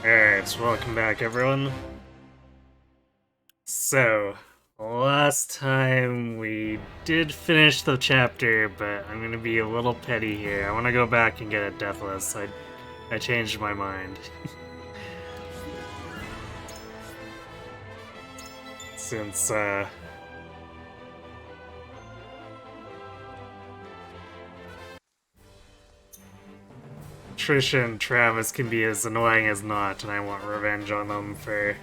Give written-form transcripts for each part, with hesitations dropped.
Alright, welcome back everyone. So, last time we did finish the chapter, but I'm gonna be a little petty here. I want to go back and get a Deathless. I changed my mind. Since, Trisha and Travis can be as annoying as not, and I want revenge on them for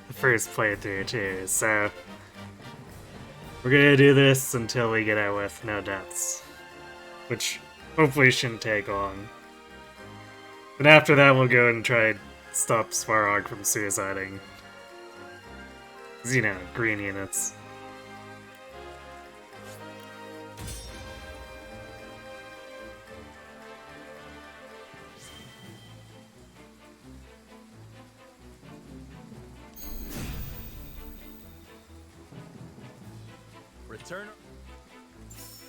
the first playthrough too, so we're gonna do this until we get out with no deaths, which hopefully shouldn't take long. And after that we'll go and try and stop Svarog from suiciding. 'Cause, you know, green units. Return.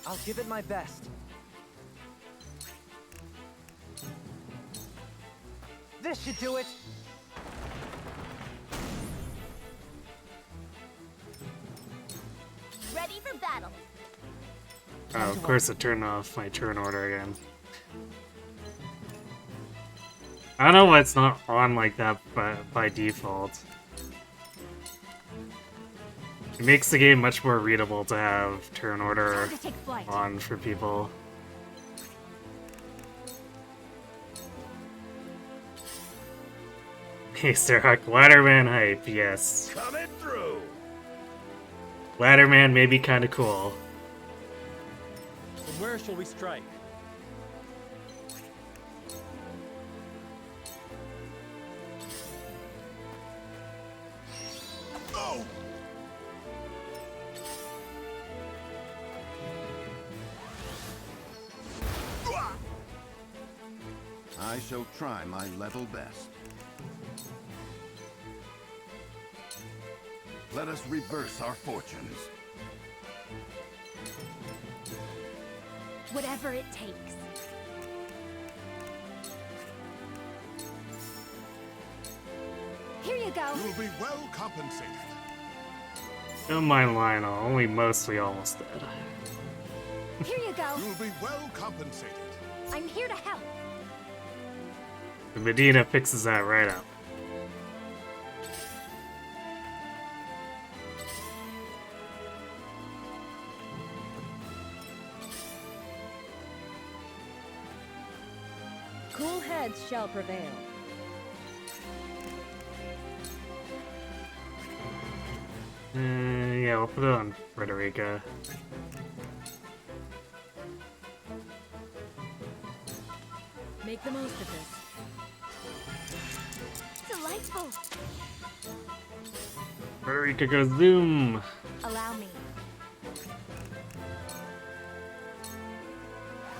I'll give it my best. This should do it. Ready for battle. Oh, of course it turned off my turn order again. I don't know why it's not on like that by default. It makes the game much more readable to have turn order Time to take flight. on for people. Hey, Starhawk, Ladderman hype, yes. Coming through. Ladderman may be kinda cool. From where shall we strike? Oh! I shall try my level best. Let us reverse our fortunes. Whatever it takes. Here you go. You'll be well compensated. Don't mind Lionel, only mostly almost dead. Here you go. You'll be well compensated. I'm here to help. The Medina fixes that right up. Cool heads shall prevail. Yeah, we'll put it on Frederica. Make the most of this. Delightful. Frederica goes zoom! Allow me.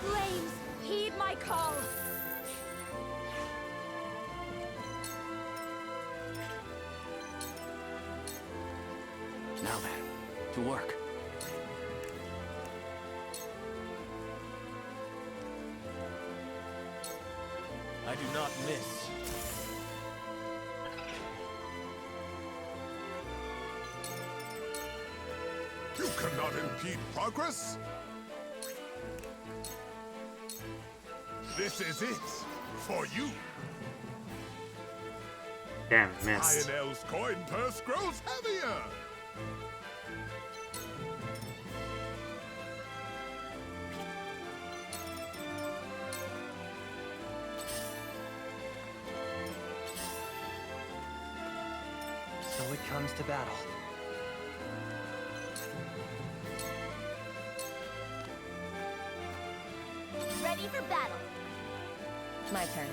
Flames, heed my call. Now then, to work. I do not miss. You cannot impede progress. This is it for you. Damn, missed. Lionel's coin purse grows heavier. So it comes to battle. Ready for battle. My turn.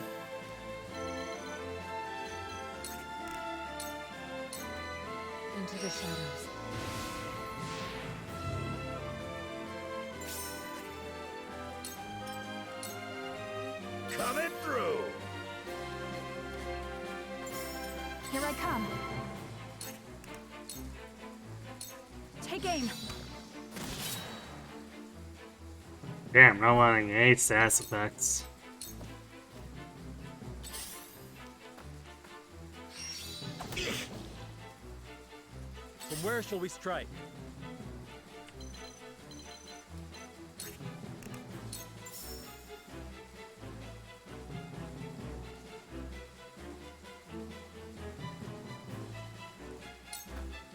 Into the shadows. Coming through. Here I come. Take aim. Damn, not wanting any status effects. From where shall we strike?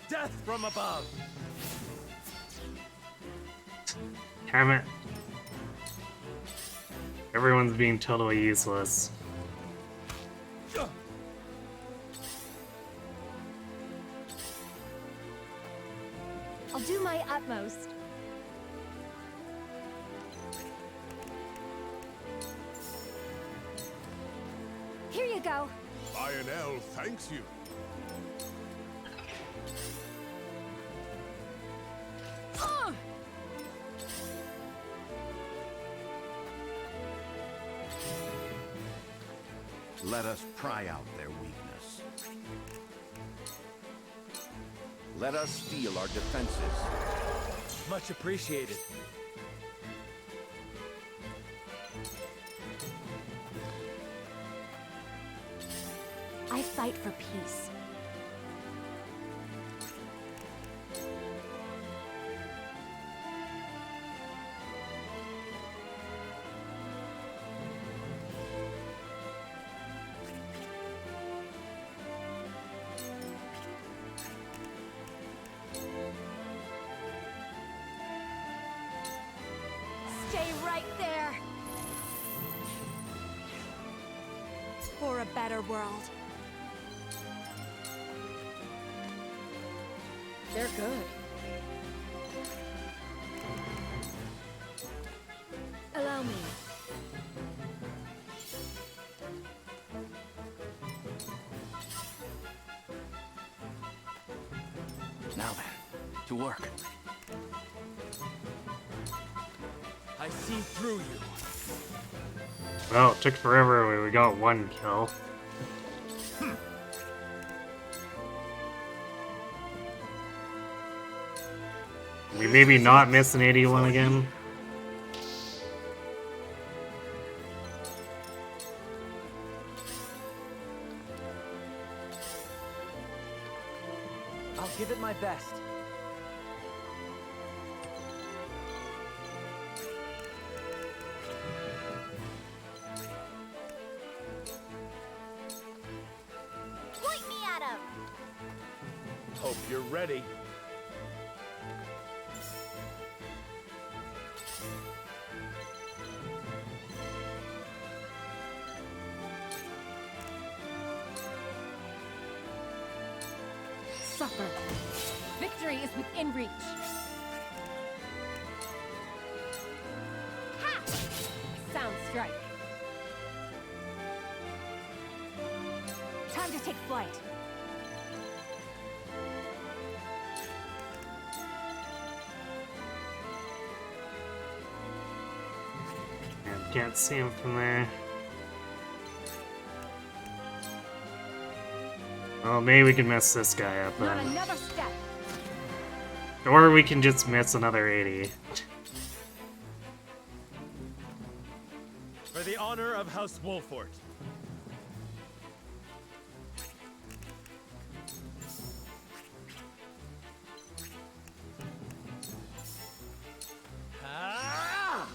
Death from above! Damn it. Everyone's being totally useless. I'll do my utmost. Here you go. Lionel thanks you. Ugh! Let us pry out their weakness. Let us steel our defenses. Much appreciated. I fight for peace. Stay right there. For a better world. They're good. Allow me. Now then, to work. I see through you. Well, it took forever, but we got one kill. We maybe not miss an 81 again. I'll give it my best. Point me at him. Hope you're ready. Suffer. Victory is within reach. Ha! Sound strike. Time to take flight. And can't see him from there. Well, maybe we can mess this guy up Not then. another step. Or we can just miss another 80. For the honor of House Wolfort. Ah!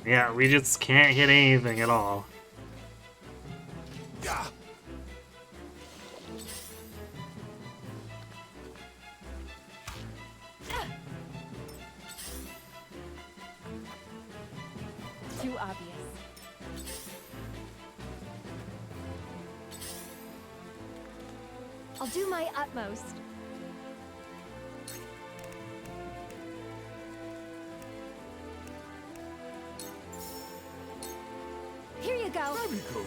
Yeah, we just can't hit anything at all. Yeah. Too obvious. I'll do my utmost. Here you go. Very good.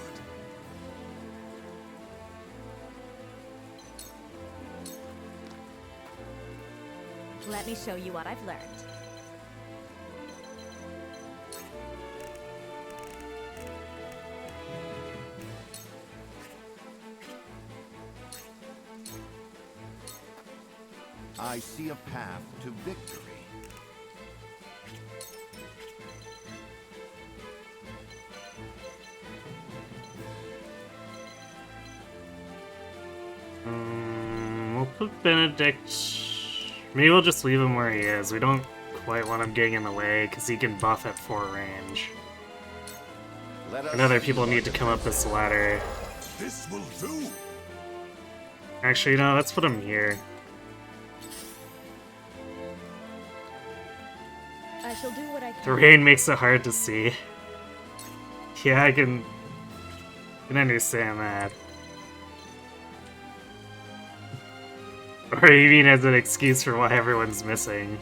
Let me show you what I've learned. I see a path to victory. We'll put Benedict... Maybe we'll just leave him where he is. We don't quite want him getting in the way, because he can buff at 4 range. And other people need to come up this ladder. This will do. Actually, no, let's put him here. I shall do what I can. The rain makes it hard to see. Yeah, I can understand that. Or you mean as an excuse for why everyone's missing.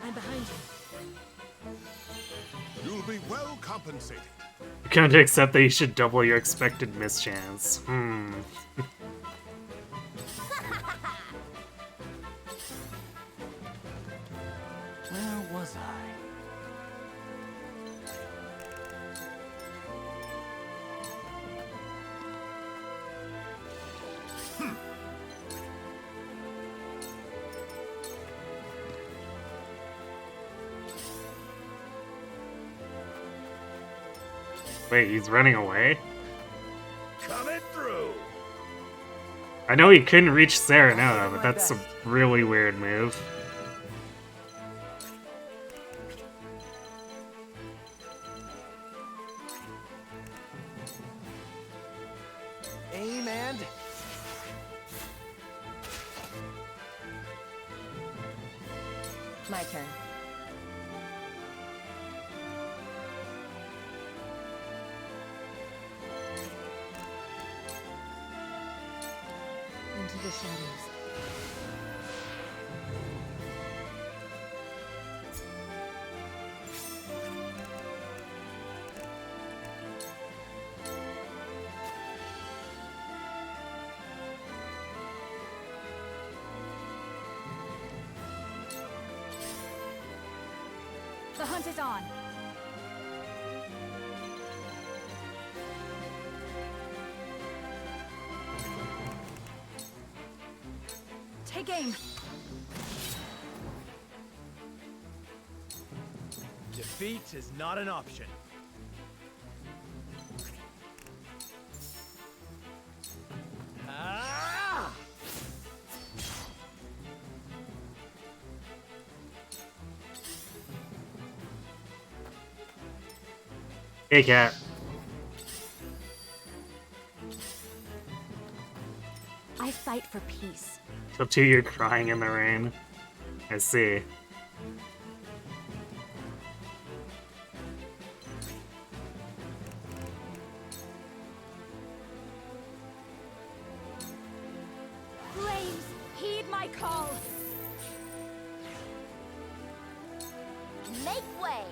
I'm behind you. You'll be well compensated. You come to accept that you should double your expected miss chance. Where was I? Wait, he's running away? Coming through. I know he couldn't reach Serenona, but that's a really weird move. Aim and... My turn. Into the shadows. The hunt is on. Take aim. Defeat is not an option. Ah! Hey, cat. I fight for peace. So too, you're crying in the rain. I see. Flames, heed my call. Make way.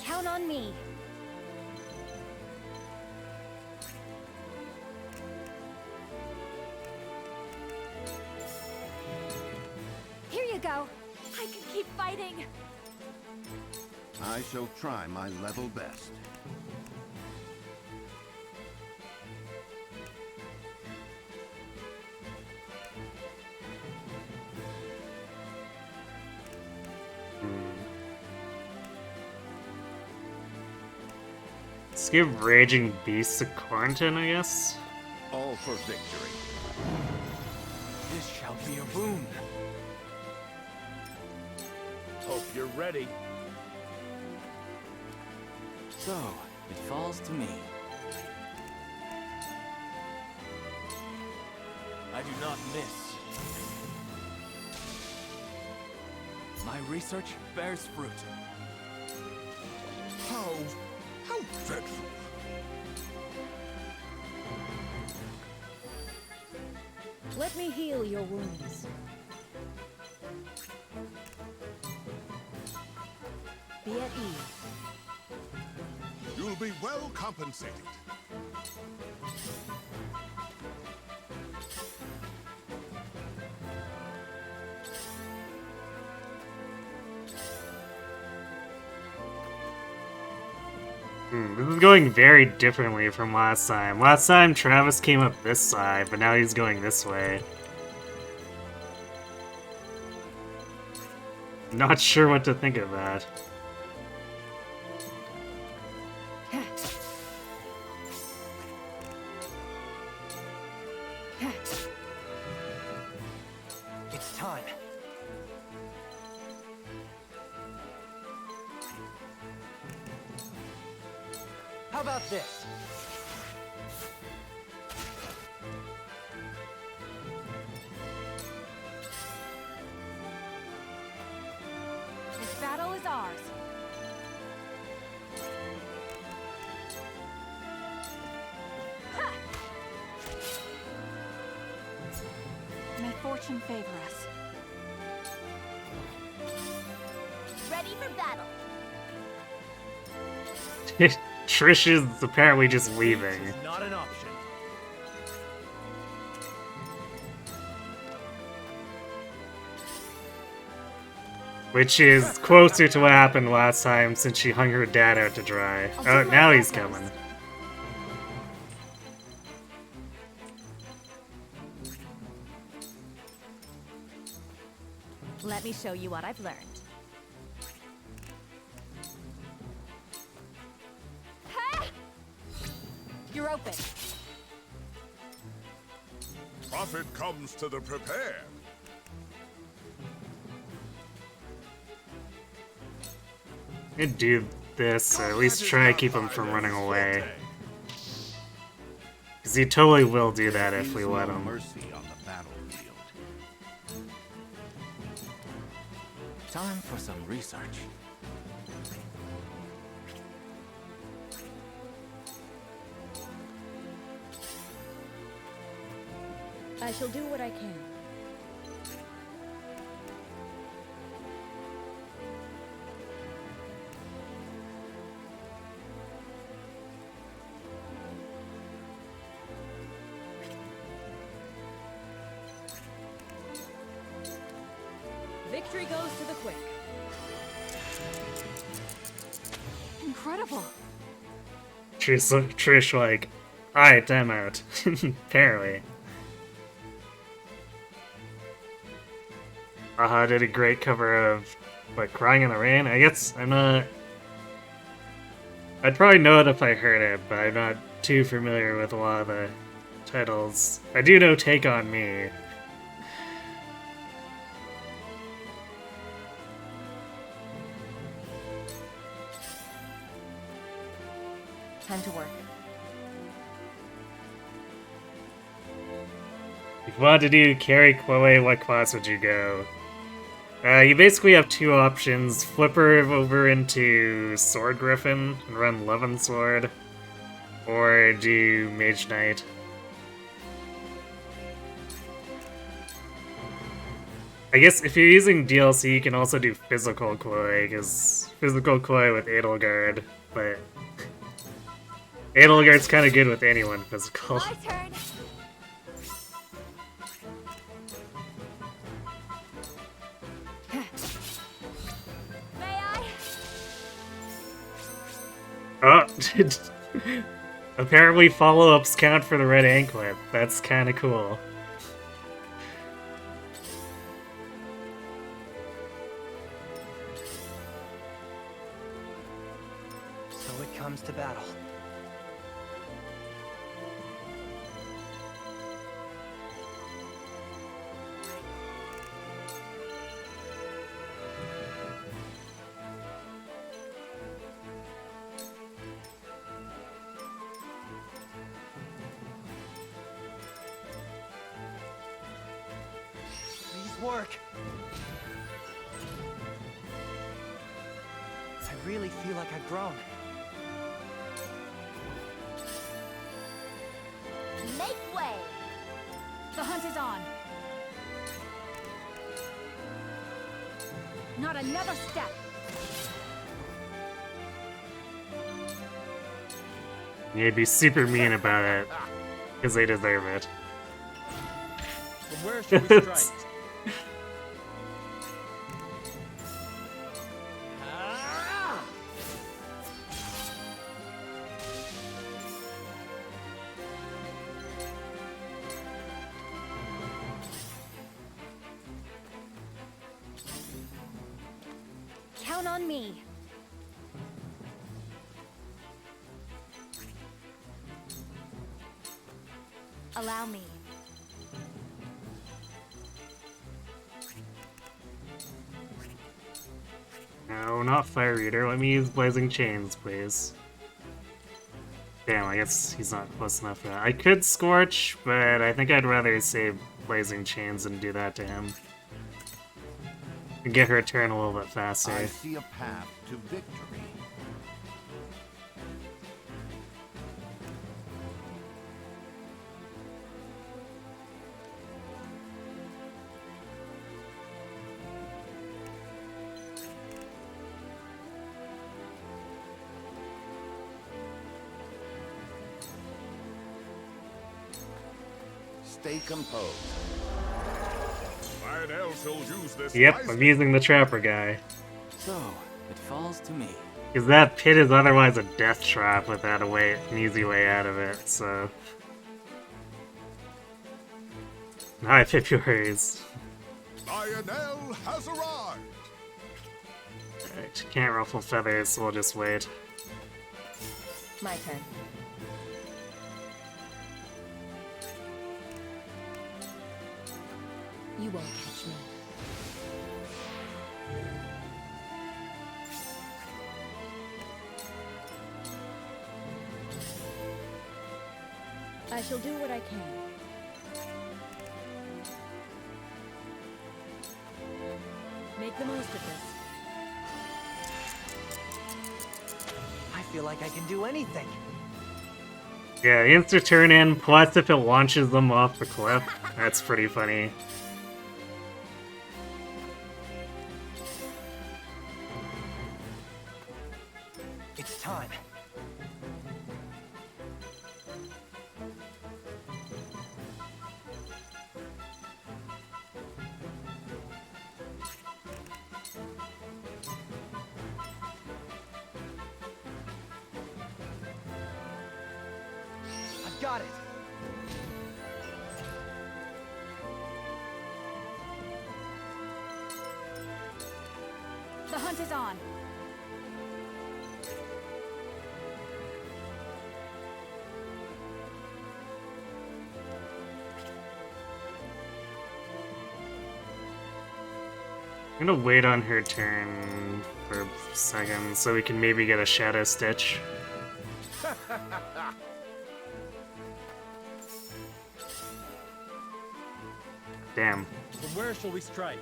Count on me. Here you go. I can keep fighting. I shall try my level best. Let's give Raging Beast to Quarantine, I guess. All for victory. This shall be a boon. Hope you're ready. So, it falls to me. I do not miss. My research bears fruit. How dreadful. Let me heal your wounds. Be at ease. You'll be well compensated. This is going very differently from last time. Last time, Travis came up this side, but now he's going this way. Not sure what to think of that. It's time. How about this? This battle is ours. Ha! May fortune favor us. Ready for battle. Trish is apparently just leaving. It's not an option. Which is closer to what happened last time since she hung her dad out to dry. Oh, now he's coming. Let me show you what I've learned. Ha! You're open. Profit comes to the prepared. Could do this, or at least try to keep him from running away. Because he totally will do that if we let him. Mercy on the battlefield. Time for some research. I shall do what I can. Victory goes to the quick. Incredible. Trish like, alright, I'm out. Apparently. Aha did a great cover of, what, Crying in the Rain? I guess I'm not... I'd probably know it if I heard it, but I'm not too familiar with a lot of the titles. I do know Take On Me. Time to work. If you wanted to do Carry Chloe, what class would you go? You basically have two options. Flip her over into Sword Griffin and run Levin Sword, or do Mage Knight. I guess if you're using DLC, you can also do Physical Chloe, because Physical Chloe with Edelgard, but Edelgard's kind of good with anyone physical. My turn. May I? Oh, apparently follow-ups count for the red anklet. That's kind of cool. So it comes to battle. Please work. I really feel like I've grown. Make way. The hunt is on. Not another step. You'd be super mean about it, because they deserve it. From where should we strike? Ah! Count on me. Allow me. No, not Fire Eater. Let me use Blazing Chains, please. Damn, I guess he's not close enough for that. I could Scorch, but I think I'd rather save Blazing Chains and do that to him. And get her turn a little bit faster. I see a path to victory. Stay composed. Lionel shall use this Yep, wisely. I'm using the Trapper guy. So, it falls to me. Because that pit is otherwise a death trap without an easy way out of it, so... Hi, February's. Lionel has arrived. Alright, can't ruffle feathers, so we'll just wait. My turn. You won't catch me. I shall do what I can. Make the most of this. I feel like I can do anything. Yeah, insta turn in, plus if it launches them off the cliff. That's pretty funny. It's time. I've got it. The hunt is on. I'm gonna wait on her turn for a second so we can maybe get a Shadow Stitch. Damn. From where shall we strike?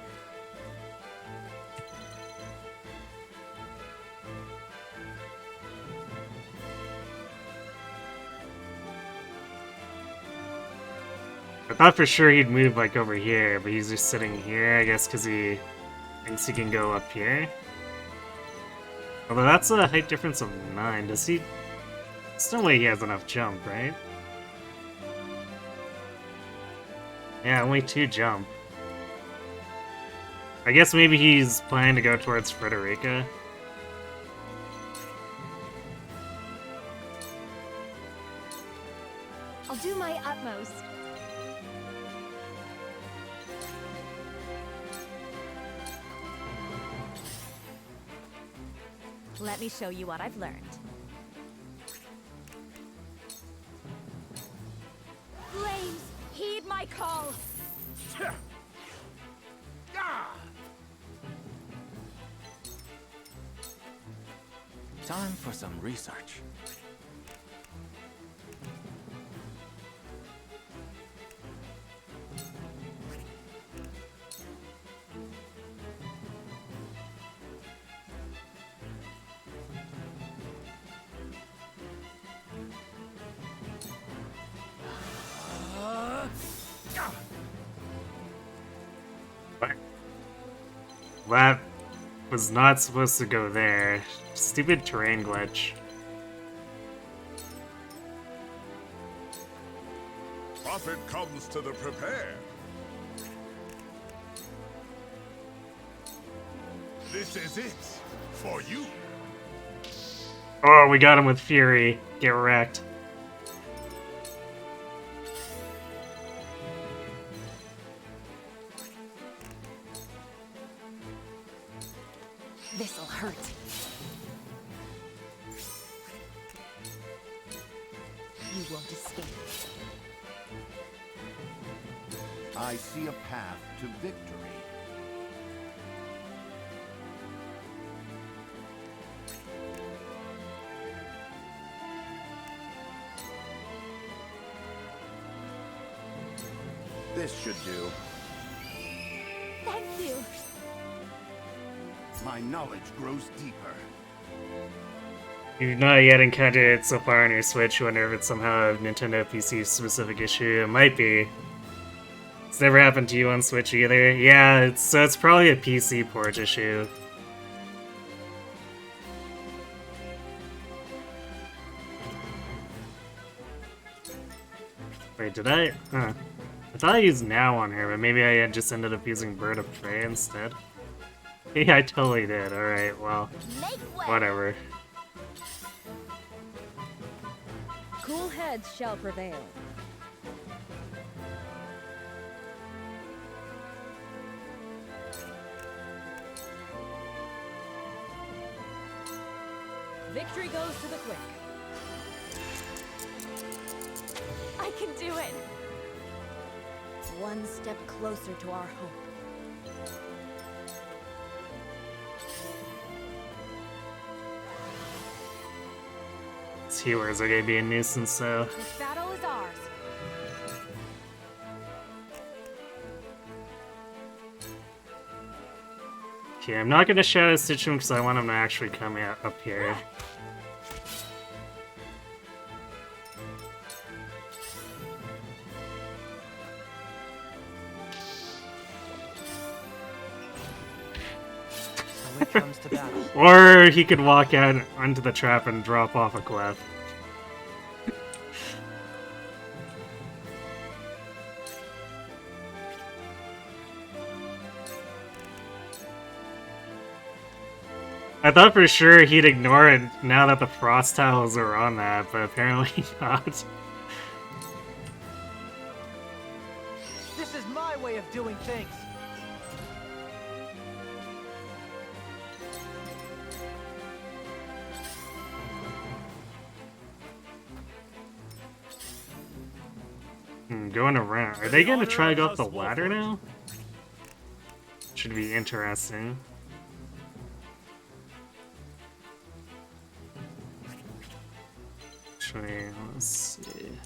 I thought for sure he'd move like over here, but he's just sitting here, I guess because he thinks he can go up here. Although that's a height difference of 9. Does he... There's no way he has enough jump, right? Yeah, only 2 jump. I guess maybe he's planning to go towards Frederica. I'll do my utmost. Let me show you what I've learned. Flames, heed my call. Time for some research. That was not supposed to go there. Stupid terrain glitch. Prophet comes to the prepared. This is it for you. Oh, we got him with Fury. Get wrecked. This'll hurt. You won't escape. I see a path to victory. This should do. Thank you. My knowledge grows deeper. You've not yet encountered it so far on your Switch. You wonder if it's somehow a Nintendo PC specific issue. It might be. It's never happened to you on Switch either. Yeah, it's probably a PC port issue. Wait, did I? Huh. I thought I used Now on her, but maybe I had just ended up using Bird of Prey instead. Yeah, I totally did. Alright, well, whatever. Cool heads shall prevail. Victory goes to the quick. I can do it. One step closer to our hope. These healers are gonna be a nuisance, though. This battle is ours. Okay, I'm not gonna Shadow Stitch him because I want him to actually come up here. So it comes to battle. Or he could walk out onto the trap and drop off a cliff. I thought for sure he'd ignore it now that the frost tiles are on that, but apparently not. This is my way of doing things. Going around. Are they gonna try to go up the ladder now? Should be interesting. Actually, let's see.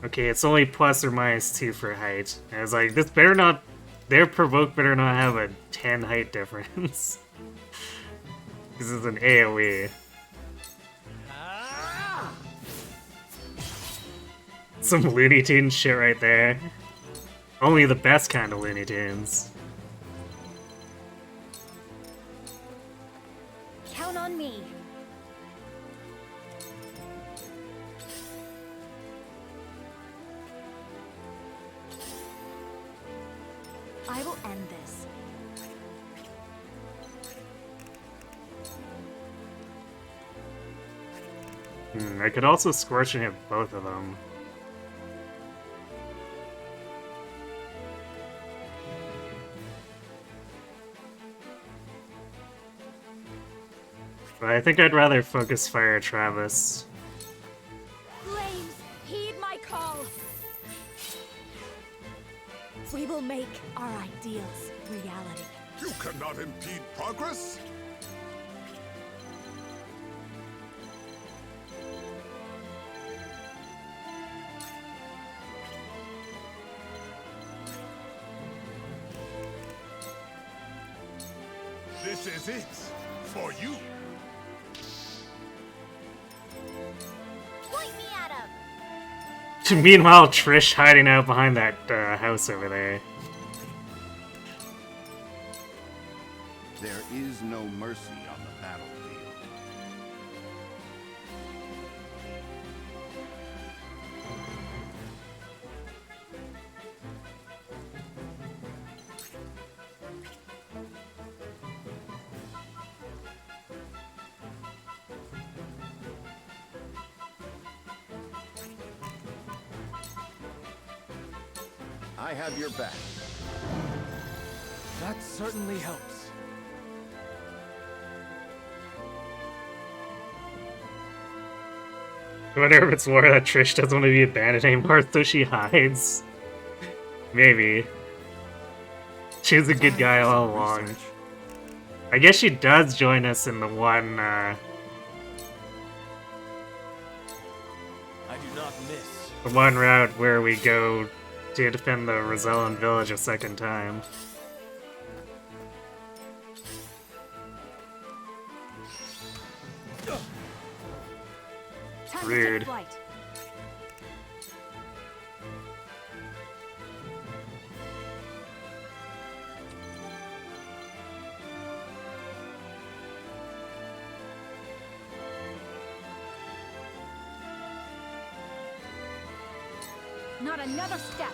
Okay, it's only plus or minus 2 for height. I was like, this better not. Their provoke better not have a 10 height difference. This is an AoE. Some Looney Tunes shit right there. Only the best kind of Looney Tunes. Count on me. I will end this. I could also Scorch and hit both of them. But I think I'd rather focus fire Travis. Flames, heed my call. We will make our ideals reality. You cannot impede progress. This is it for you. Point me at him. Meanwhile, Trish hiding out behind that house over there. There is no mercy on the battlefield. I have your back. That certainly helps. I wonder if it's more that Trish doesn't want to be a bandit anymore, so she hides. Maybe. She was a good guy all along. Research. I guess she does join us in the one, I do not miss. the one route where we go to defend the Rosellan village a second time. Time to Rude. take flight. Not another step.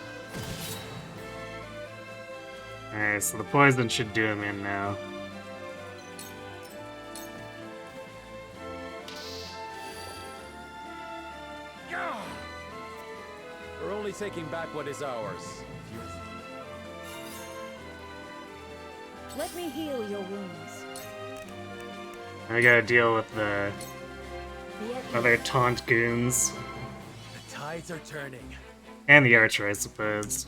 Alright, so the poison should do him in now. We're only taking back what is ours. Let me heal your wounds. I gotta deal with the Be at other taunt goons. The tides are turning. And the archer, I suppose.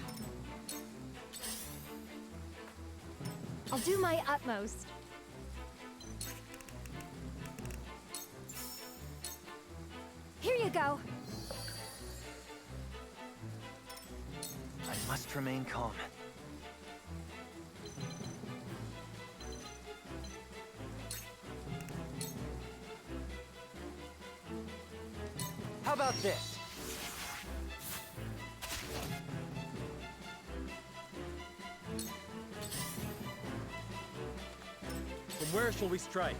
I'll do my utmost. Here you go. I must remain calm. How about this? From where shall we strike?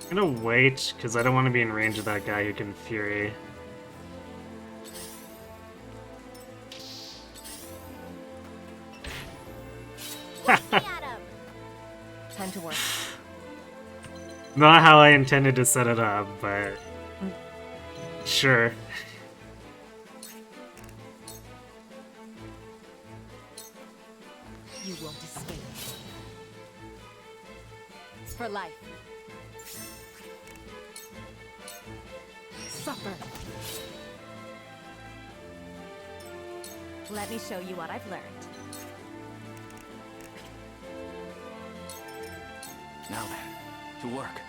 I'm gonna wait, because I don't want to be in range of that guy who can Fury. time to work. Not how I intended to set it up, but... Sure. You won't escape. It's for life. Suffer. Let me show you what I've learned. Now then, to work.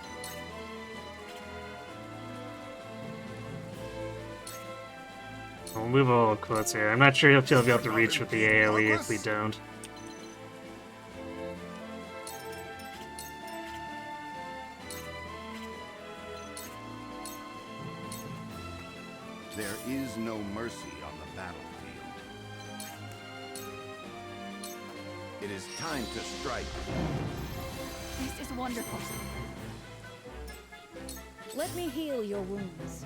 We'll move a little closer. I'm not sure if he'll be able to reach with the AoE if we don't. There is no mercy on the battlefield. It is time to strike. This is wonderful. Let me heal your wounds.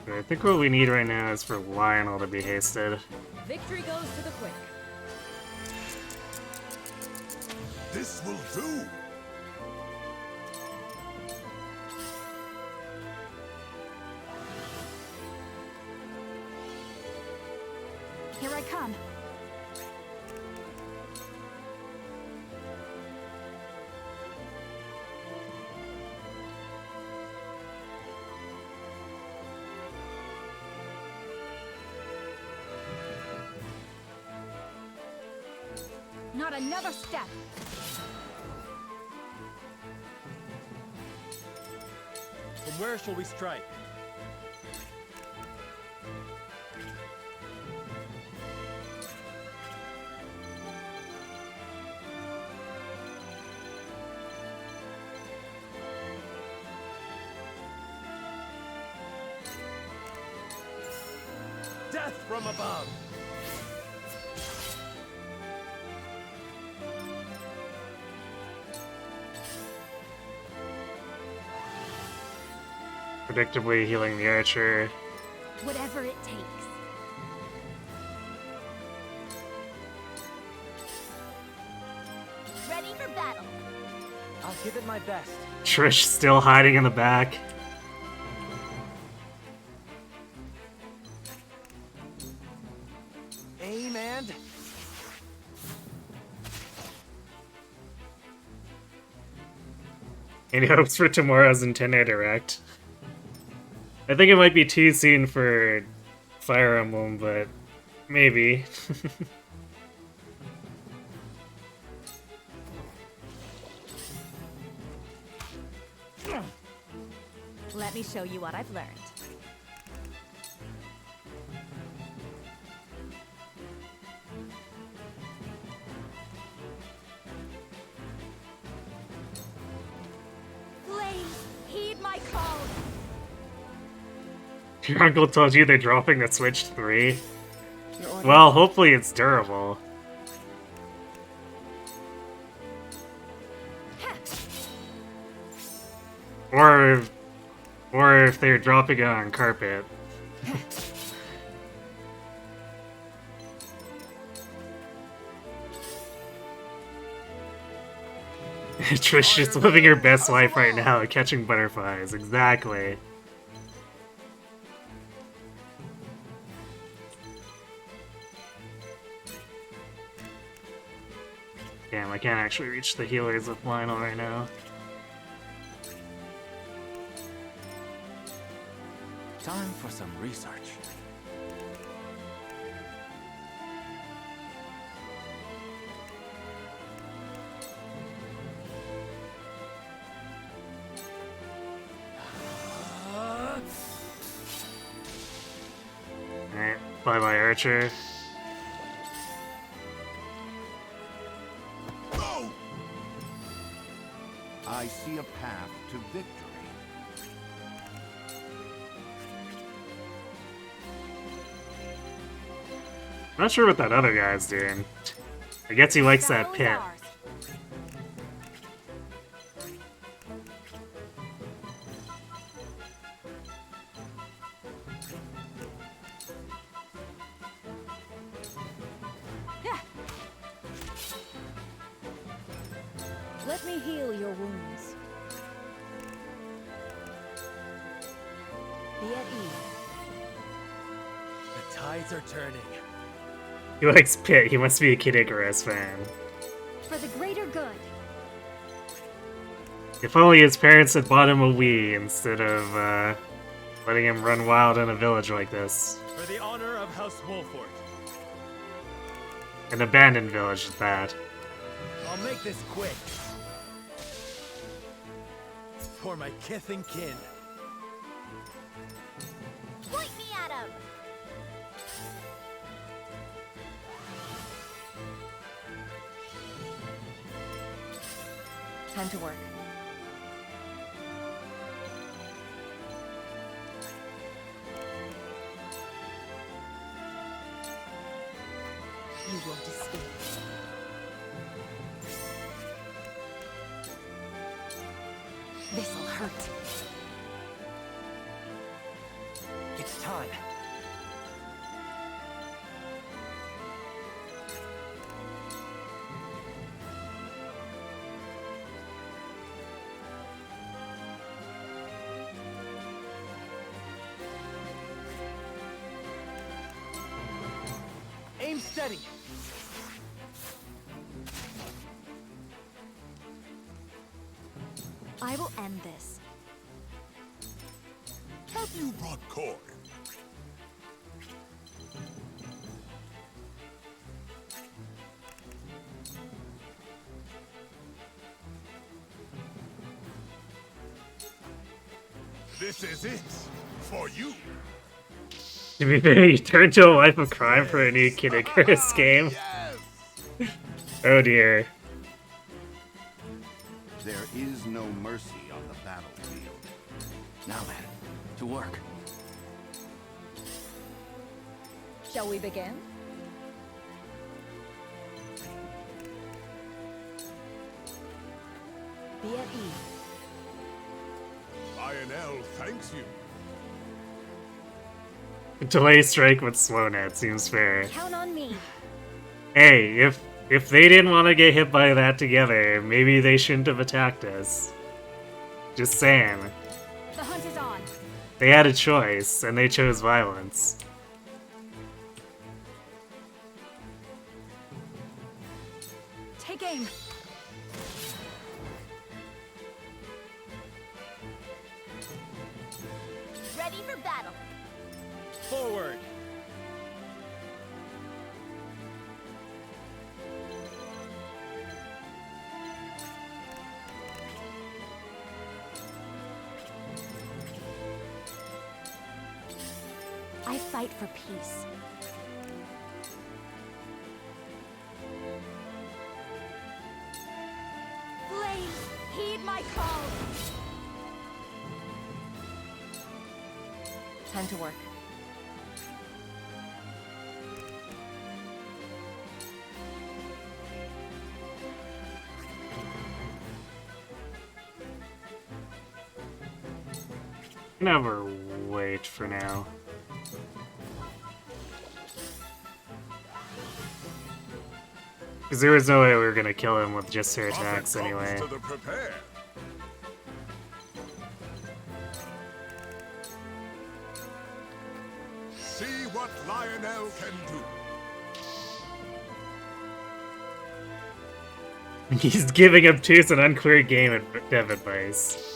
I think what we need right now is for Lionel to be hasted. Victory goes to the quick. This will do. Here I come. Not another step. From where shall we strike? Death from above! Predictably healing the archer. Whatever it takes. Ready for battle. I'll give it my best. Trish still hiding in the back. Aim and... Any hopes for tomorrow's Nintendo Direct? I think it might be too soon for Fire Emblem, but maybe. Let me show you what I've learned. Blaze, heed my call. Your uncle told you they're dropping the Switch 3? Your order. Well, hopefully it's durable. Or if they're dropping it on carpet. Trish is living her best life right now, catching butterflies. Exactly. Damn, I can't actually reach the healers with Lionel right now. Time for some research. Alright, bye-bye Archer. Go! I see a path to victory. Not sure what that other guy's doing. I guess he likes that Battle is pit. ours. Let me heal your wounds. Be at ease. The tides are turning. He likes Pit. He must be a Kid Icarus fan. For the greater good. If only his parents had bought him a Wii instead of letting him run wild in a village like this. For the honor of House Wolford. An abandoned village at that. I'll make this quick. For my kith and kin. Point me at him. Time to work. You won't escape. This'll hurt. It's time. Aim steady. I will end this. Have you brought coin? This is it for you. To be fair, you turned to a life of crime for a new Kid Icarus game. Yes. Oh dear. There is no mercy on the battlefield. Now then, to work. Shall we begin? Be at ease. Lionel thanks you. Delay strike with slow net seems fair. Count on me. Hey, if they didn't want to get hit by that together, maybe they shouldn't have attacked us. Just saying. The hunt is on. They had a choice, and they chose violence. Take aim. Ready for battle. Forward. I fight for peace. Flames, heed my call. Time to work. Never wait for now. Because there was no way we were gonna kill him with just her attacks anyway. To the prepare. See what Lionel can do. He's giving obtuse and unclear game dev advice.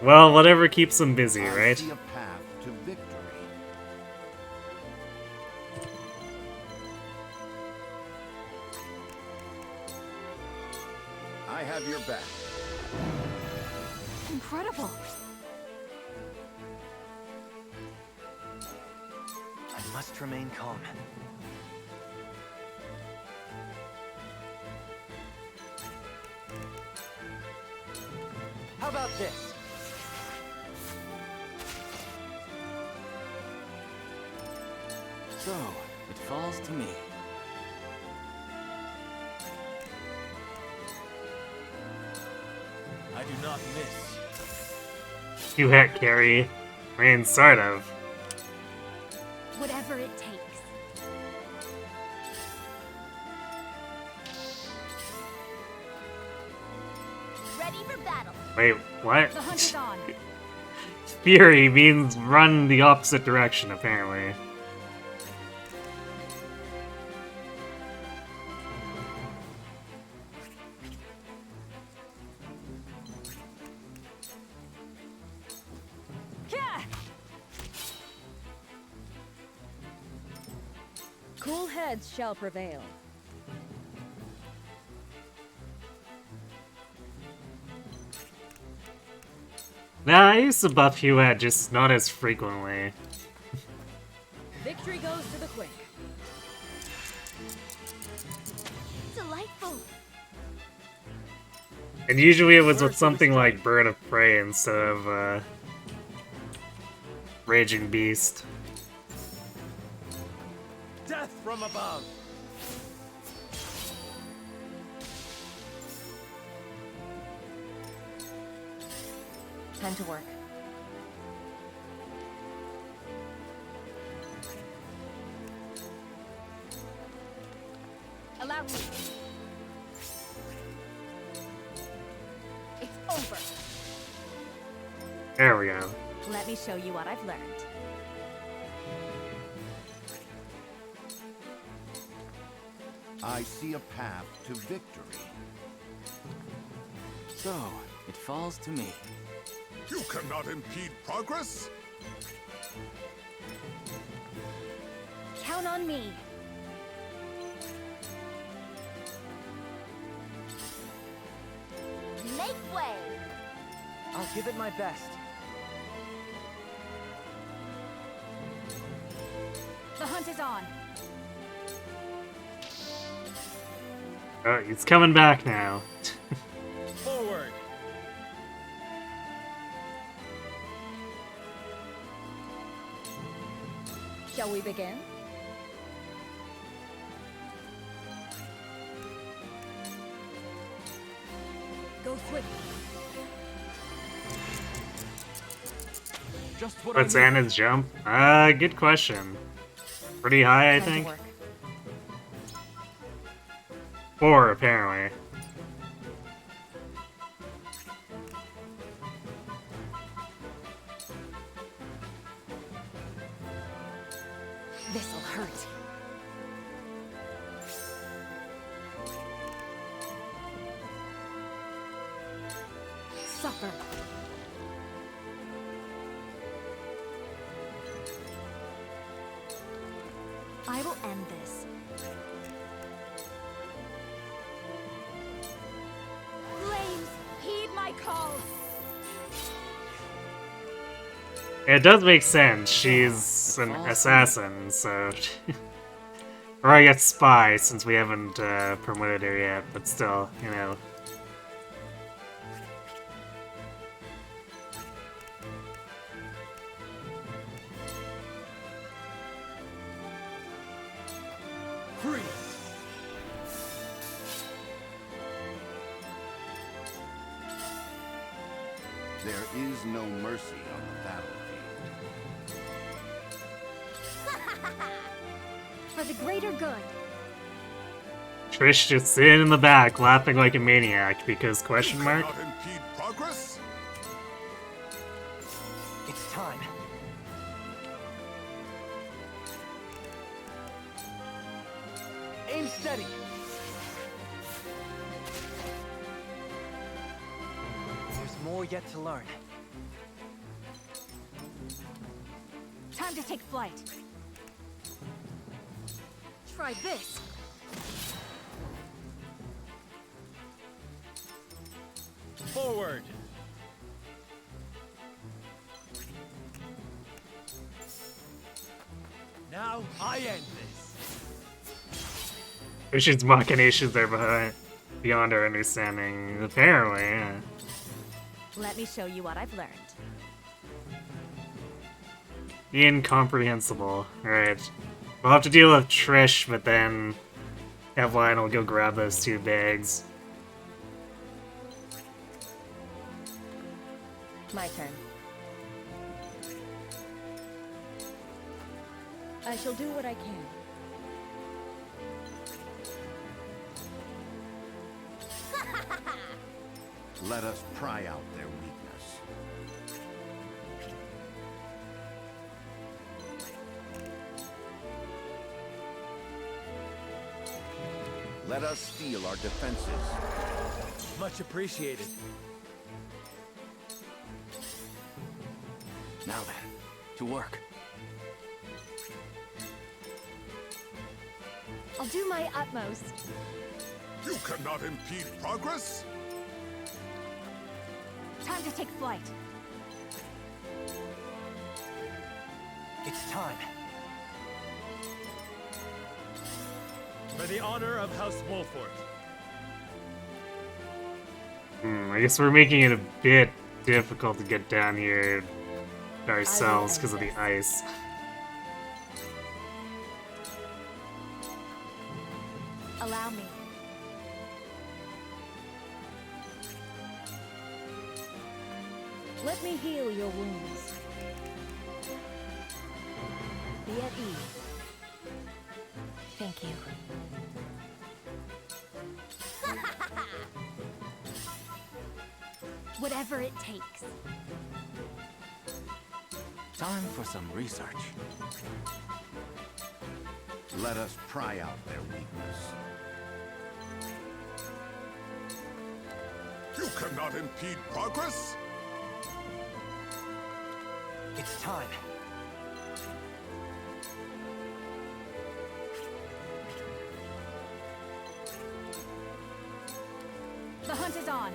Well, whatever keeps him busy, I right? see a path to victory. I have your back. Incredible. I must remain calm. How about this? So, it falls to me. I do not miss. You hit carry. I mean, sort of. Whatever it takes. Ready for battle. Wait, what? The hunt is on. Fury means run the opposite direction, apparently. Yeah. Cool heads shall prevail. Nah, I used to buff Huette, just not as frequently. Victory goes to the quick. Delightful. And usually it was with something like Bird of Prey instead of, Raging Beast. Death from above. Time to work. Allow me. It's over. There we go. Let me show you what I've learned. I see a path to victory. So, it falls to me. You cannot impede progress. Count on me. Make way. I'll give it my best. The hunt is on. Oh, he's coming back now. Forward. Shall we begin? Go swiftly. Just what What's I need. Anna's jump? Good question. Pretty high, I Time to think. work. 4, apparently. This'll hurt. Suffer. I will end this. Flames, heed my call. It does make sense. She's an assassin, so. Or I guess spy, since we haven't promoted her yet, but still, you know. Freeze! There is no mercy on the battlefield. For the greater good. Trish just sitting in the back, laughing like a maniac because question mark? Cannot impede progress? It's time. Aim steady. There's more yet to learn. Time to take flight. Try this. Forward. Now I end this. Trish's machinations are beyond our understanding, apparently, yeah. Let me show you what I've learned. Incomprehensible. Alright. We'll have to deal with Trish, but then Evelyn will go grab those 2 bags. My turn. I shall do what I can. Let us pry out their weakness. Let us steel our defenses. Much appreciated. Now then, to work. I'll do my utmost. You cannot impede progress? Time to take flight. It's time. For the honor of House Wolford. I guess we're making it a bit difficult to get down here ourselves because of the ice. Allow me. Let me heal your wounds. Be at ease. Thank you. Whatever it takes. Time for some research. Let us pry out their weakness. You cannot impede progress? It's time. The hunt is on.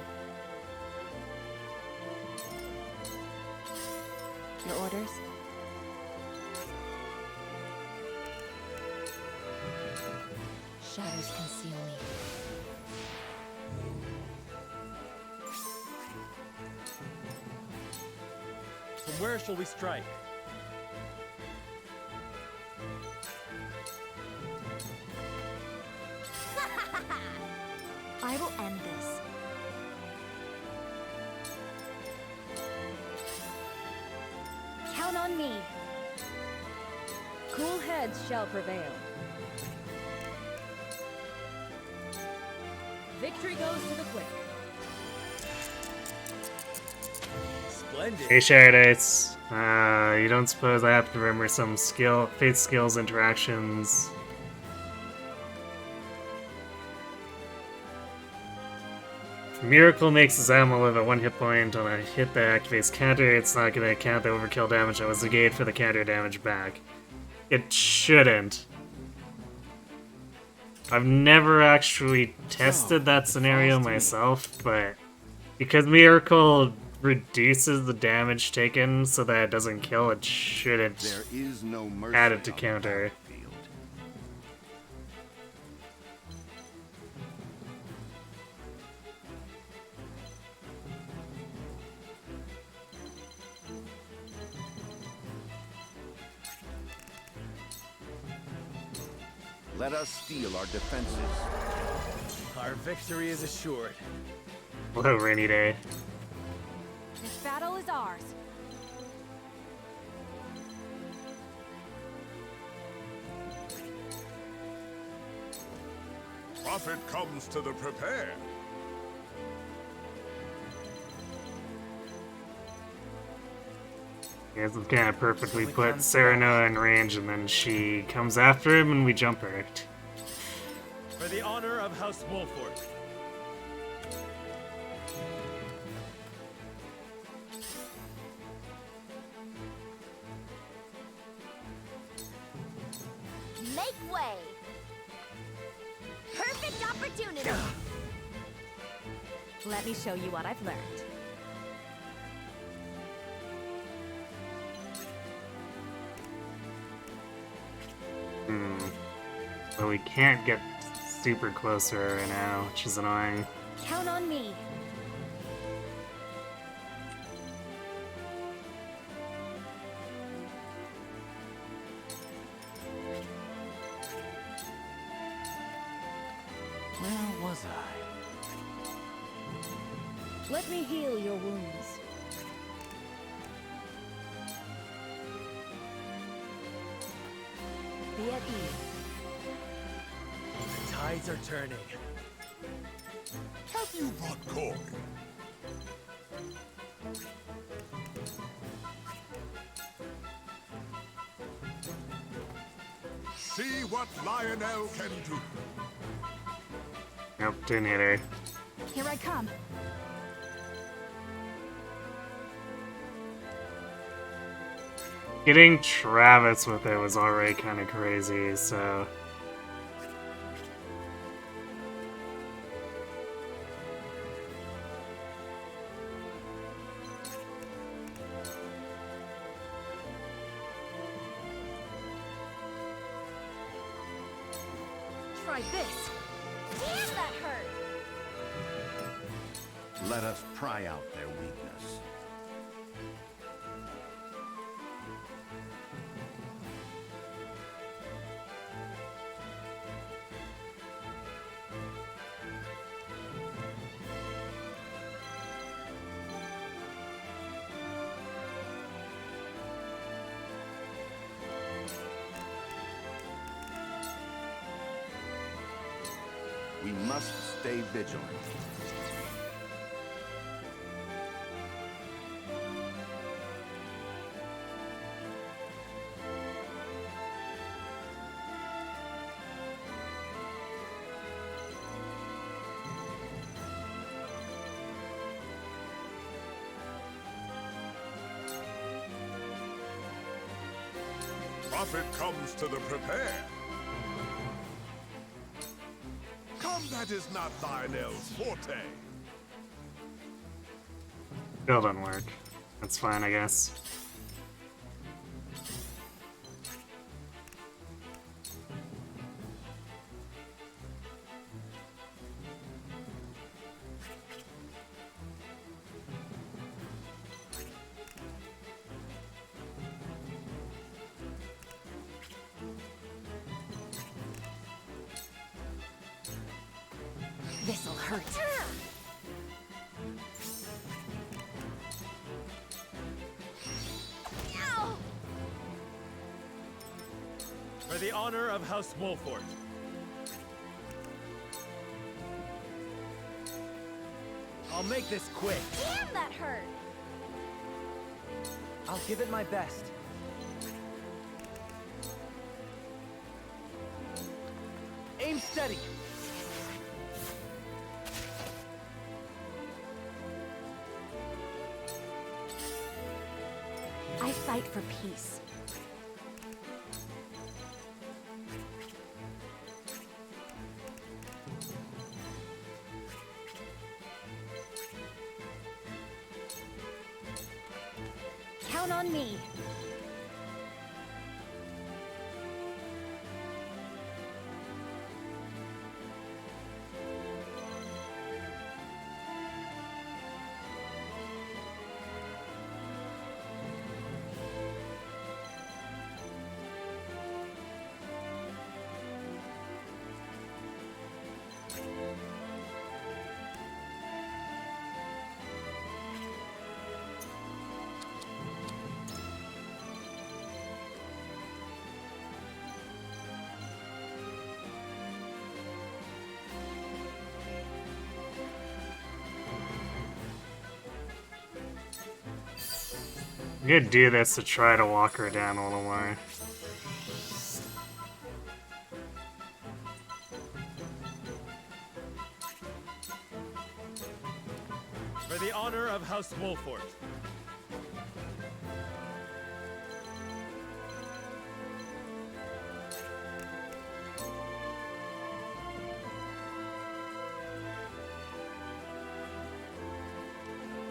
Your orders? Shadows conceal me. From where shall we strike? I will end this. on me. Cool heads shall prevail. Victory goes to the quick. Splendid. Hey, Shardites. You don't suppose I have to remember some fate skills interactions? If Miracle makes his ammo live at 1 hit point on a hit that activates counter, it's not gonna count the overkill damage that was negated for the counter damage back. It shouldn't. I've never actually tested that scenario myself, but because Miracle reduces the damage taken so that it doesn't kill, it shouldn't There is no mercy add it to on the counter. battlefield. Let us steel our defenses. Our victory is assured. Hello, Rainy Day. This battle is ours. Prophet comes to the prepared. Yes, it's kind of perfect. We put Serena in range and then she comes after him and we jump her. For the honor of House Wolford. Make way. Perfect opportunity. Let me show you what I've learned. But we can't get super close to her right now, which is annoying. Count on me. Where was I? Let me heal your wounds. Be at ease. The tides are turning. Have you brought Corey? See what Lionel can do. Nope, didn't hit her. Here I come. Getting Travis with it was already kind of crazy, so... Try this. Damn, that hurt. Let us pry out their weakness. We must stay vigilant. Prophet comes to the prepared. Combat is not Lionel's forte. Still didn't work. That's fine, I guess. This'll hurt. Ow! For the honor of House Wolford. I'll make this quick. Damn, that hurt! I'll give it my best. Aim steady. I fight for peace. Count on me. I'm gonna do this to try to walk her down a little more. For the honor of House Wolford.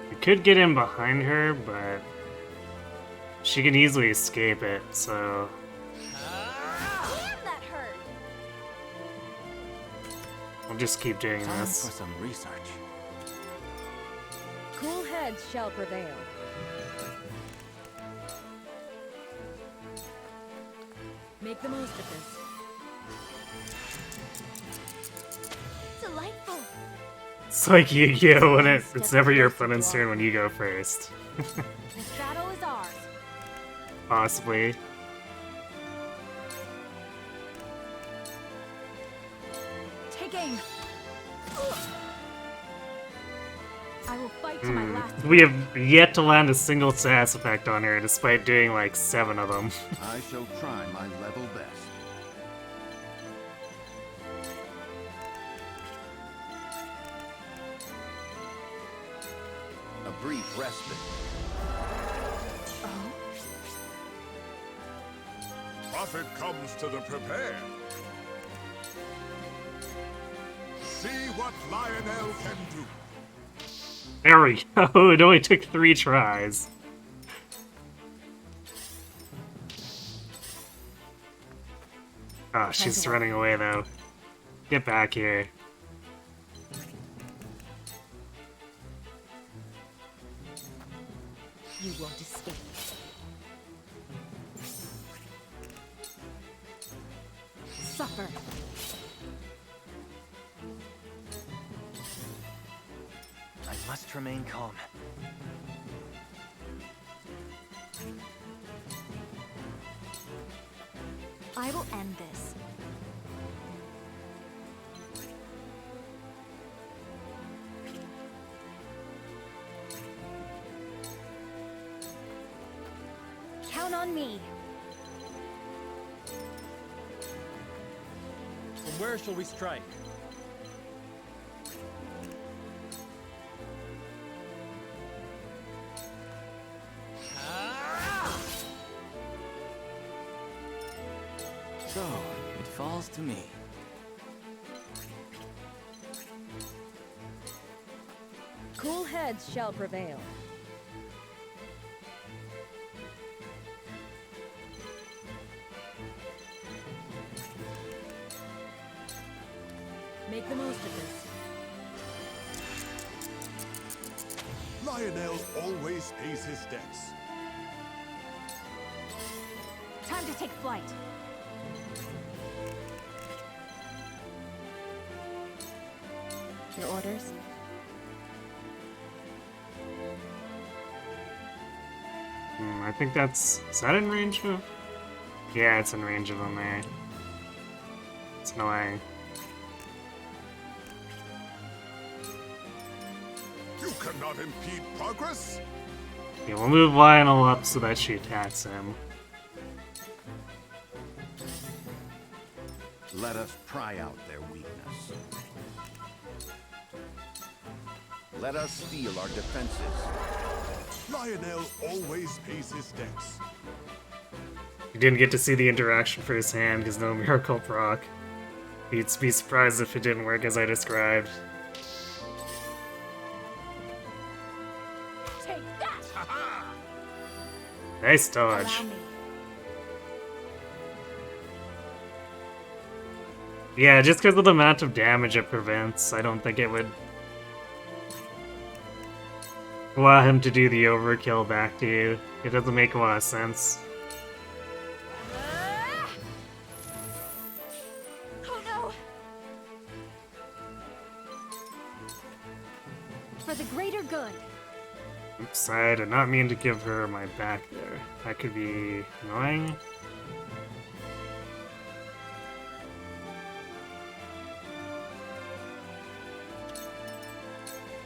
We could get in behind her, but she can easily escape it, so Damn, that hurt! I'll just keep doing Time this. for some research. Cool heads shall prevail. Make the most of this. Delightful! It's like Yu-Gi-Oh! When it's never your opponent's turn when you go first. This battle is ours. Possibly. Take aim. I will fight to my last. We have yet to land a single sass effect on her, despite doing like 7 of them. I shall try my level best. A brief respite. Profit comes to the prepared. See what Lionel can do. There we go. It only took 3 tries. Oh, she's running away though. Get back here. You won't escape. Suffer. I must remain calm. I will end this. Count on me. From where shall we strike? So, it falls to me. Cool heads shall prevail. Make the most of this. Lionel always pays his debts. Time to take flight. Your orders? I think that's... Is that in range of Yeah, it's in range of him there. It's annoying. You cannot impede progress. Okay, we'll move Lionel up so that she attacks him. Let us pry out their weakness. Let us steel our defenses. Lionel always pays his debts. We didn't get to see the interaction firsthand because no miracle proc. You'd be surprised if it didn't work as I described. Take that! Nice dodge. Allow me. Yeah, just because of the amount of damage it prevents, I don't think it would allow him to do the overkill back to you. It doesn't make a lot of sense. Oh no! For the greater good. Oops, I did not mean to give her my back there. That could be annoying.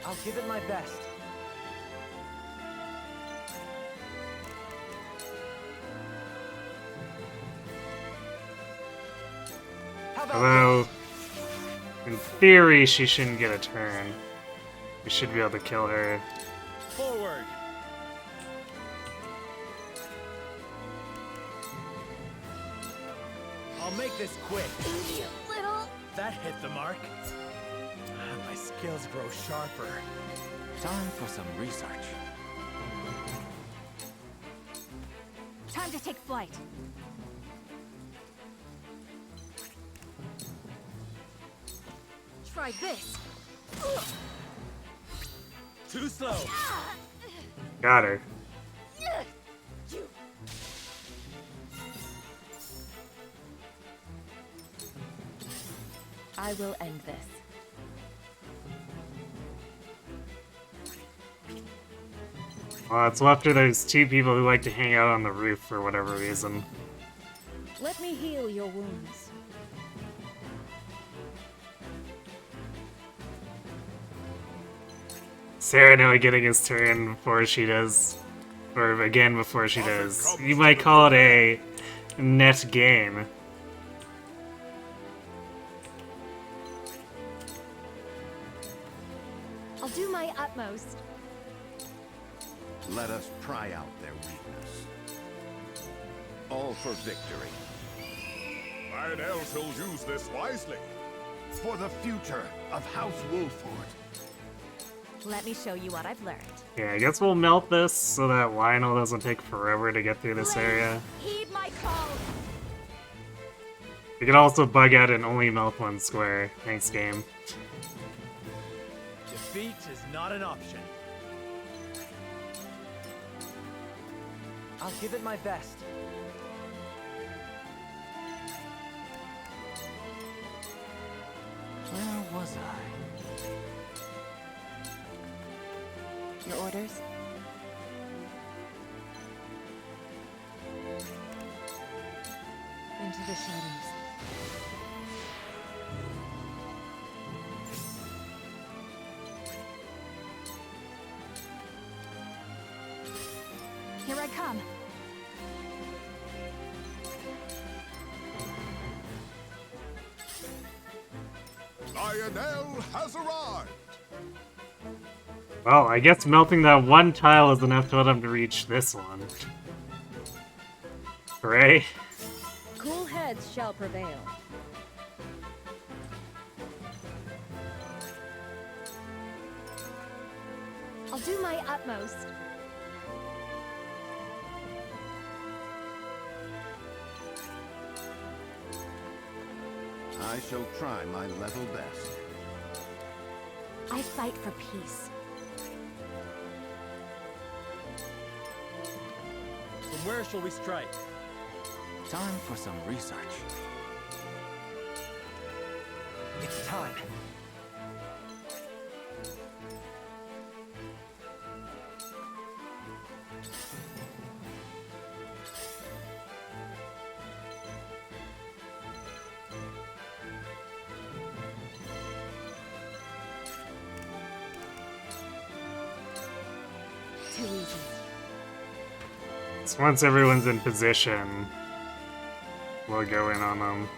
I'll give it my best. How about Although, in theory, she shouldn't get a turn. We should be able to kill her. forward? I'll make this quick. You little... That hit the mark. My skills grow sharper. Time for some research. Time to take flight. Try this. Too slow. Got her. I will end this. Well, it's left to those two people who like to hang out on the roof for whatever reason. Let me heal your wounds. Cyrano getting his turn before she does. Or again before she does. You might call it a net gain. I'll do my utmost. Let us pry out their weakness. All for victory. Lionel shall use this wisely. For the future of House Wolford. Let me show you what I've learned. Yeah, I guess we'll melt this so that Lionel doesn't take forever to get through this area. Heed my call! We can also bug out and only melt one square. Thanks, game. Defeat is not an option. I'll give it my best. Where was I? Your orders? Into the shadows. Here I come. Lionel has arrived. Well, I guess melting that one tile is enough to let him to reach this one. Hooray. Cool heads shall prevail. I'll do my utmost. I shall try my level best. I fight for peace. From where shall we strike? Time for some research. It's time. too easy. So once everyone's in position, we'll go in on them.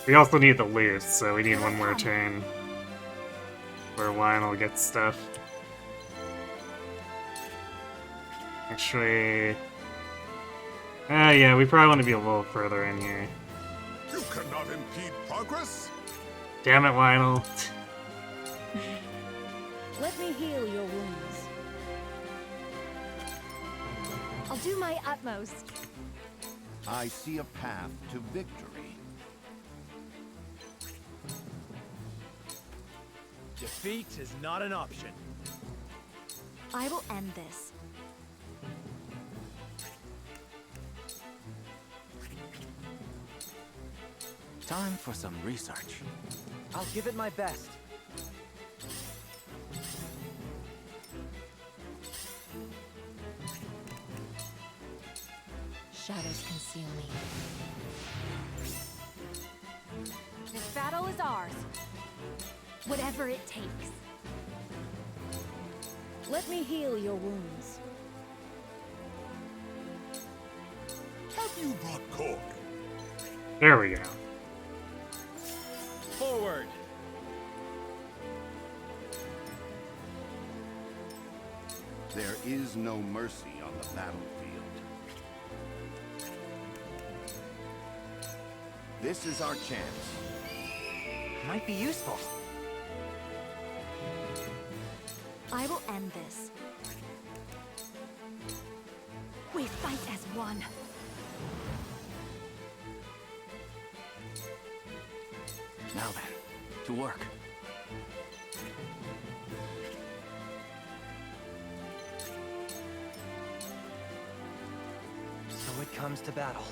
We also need the loot, so we need one more turn where Lionel gets stuff. Actually... yeah, we probably want to be a little further in here. You cannot impede progress. Damn it, Lionel. Let me heal your wounds. I'll do my utmost. I see a path to victory. Defeat is not an option. I will end this. Time for some research. I'll give it my best. Shadows conceal me. This battle is ours. Whatever it takes. Let me heal your wounds. Have you brought cork? There we go. Forward! There is no mercy on the battlefield. This is our chance. Might be useful. I will end this. We fight as one. Now then, to work. So it comes to battle.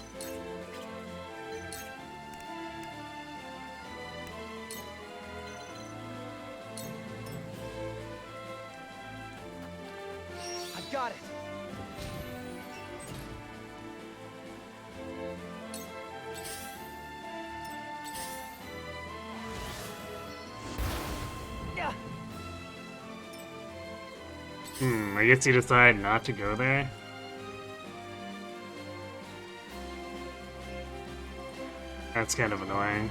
I've got it. Yeah. I guess you decide not to go there? That's kind of annoying.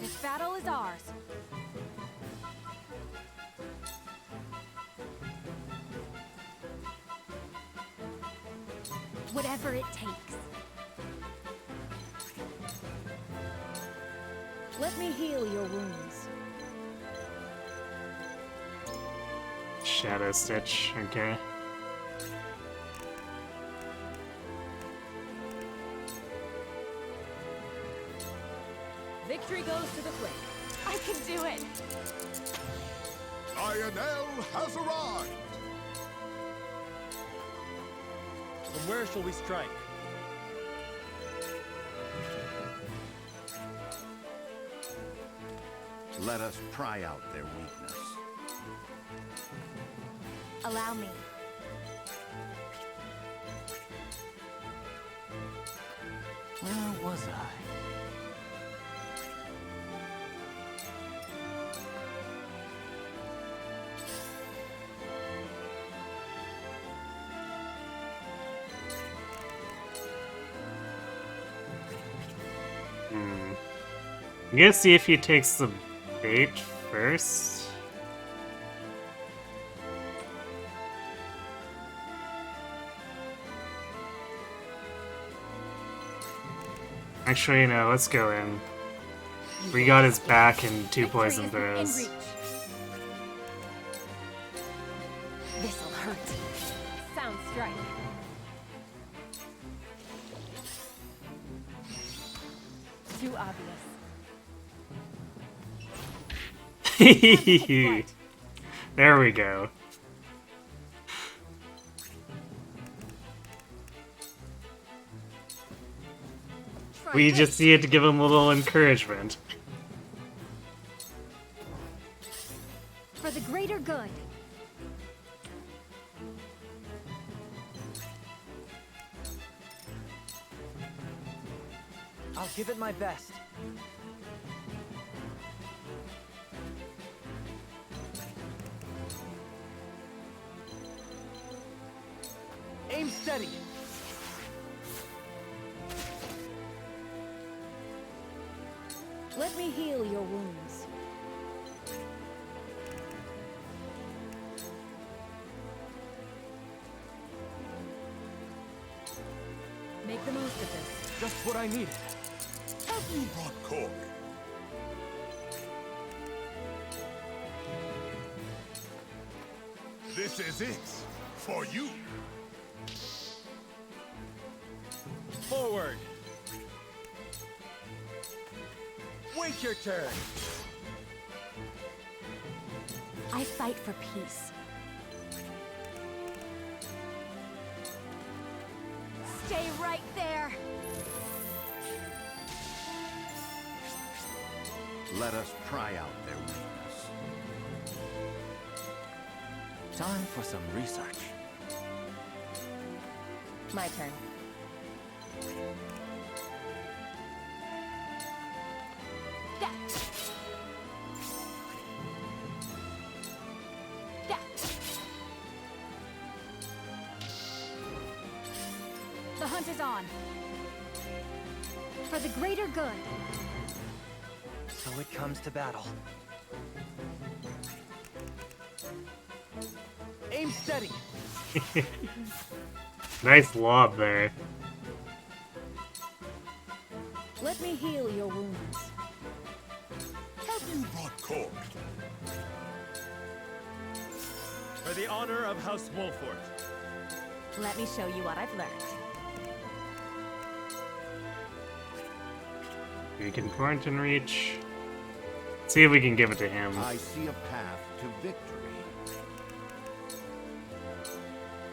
This battle is ours. Whatever it takes. Let me heal your wounds. Shadow Stitch, okay. Victory goes to the quick. I can do it. Lionel has arrived. From where shall we strike? Let us pry out their weakness. Allow me. Where was I? I'm gonna see if he takes the bait first. Actually, no, let's go in. We got his back in 2 poison Victory is throws. within reach. This'll hurt. Sound strike. Too obvious. There we go. We just needed to give him a little encouragement. For the greater good. I'll give it my best. Aim steady. Let me heal your wounds. Make the most of this. Just what I needed. Have you brought cork? This is it. For you. Forward. Wait your turn. I fight for peace. Stay right there. Let us pry out their weakness. Time for some research. My turn. That. That. The hunt is on. For the greater good. So it comes to battle. Aim steady. Nice lob there. Let me heal your wounds. Have you brought cork? For the honor of House Wolfort. Let me show you what I've learned. We can point and reach. See if we can give it to him. I see a path to victory.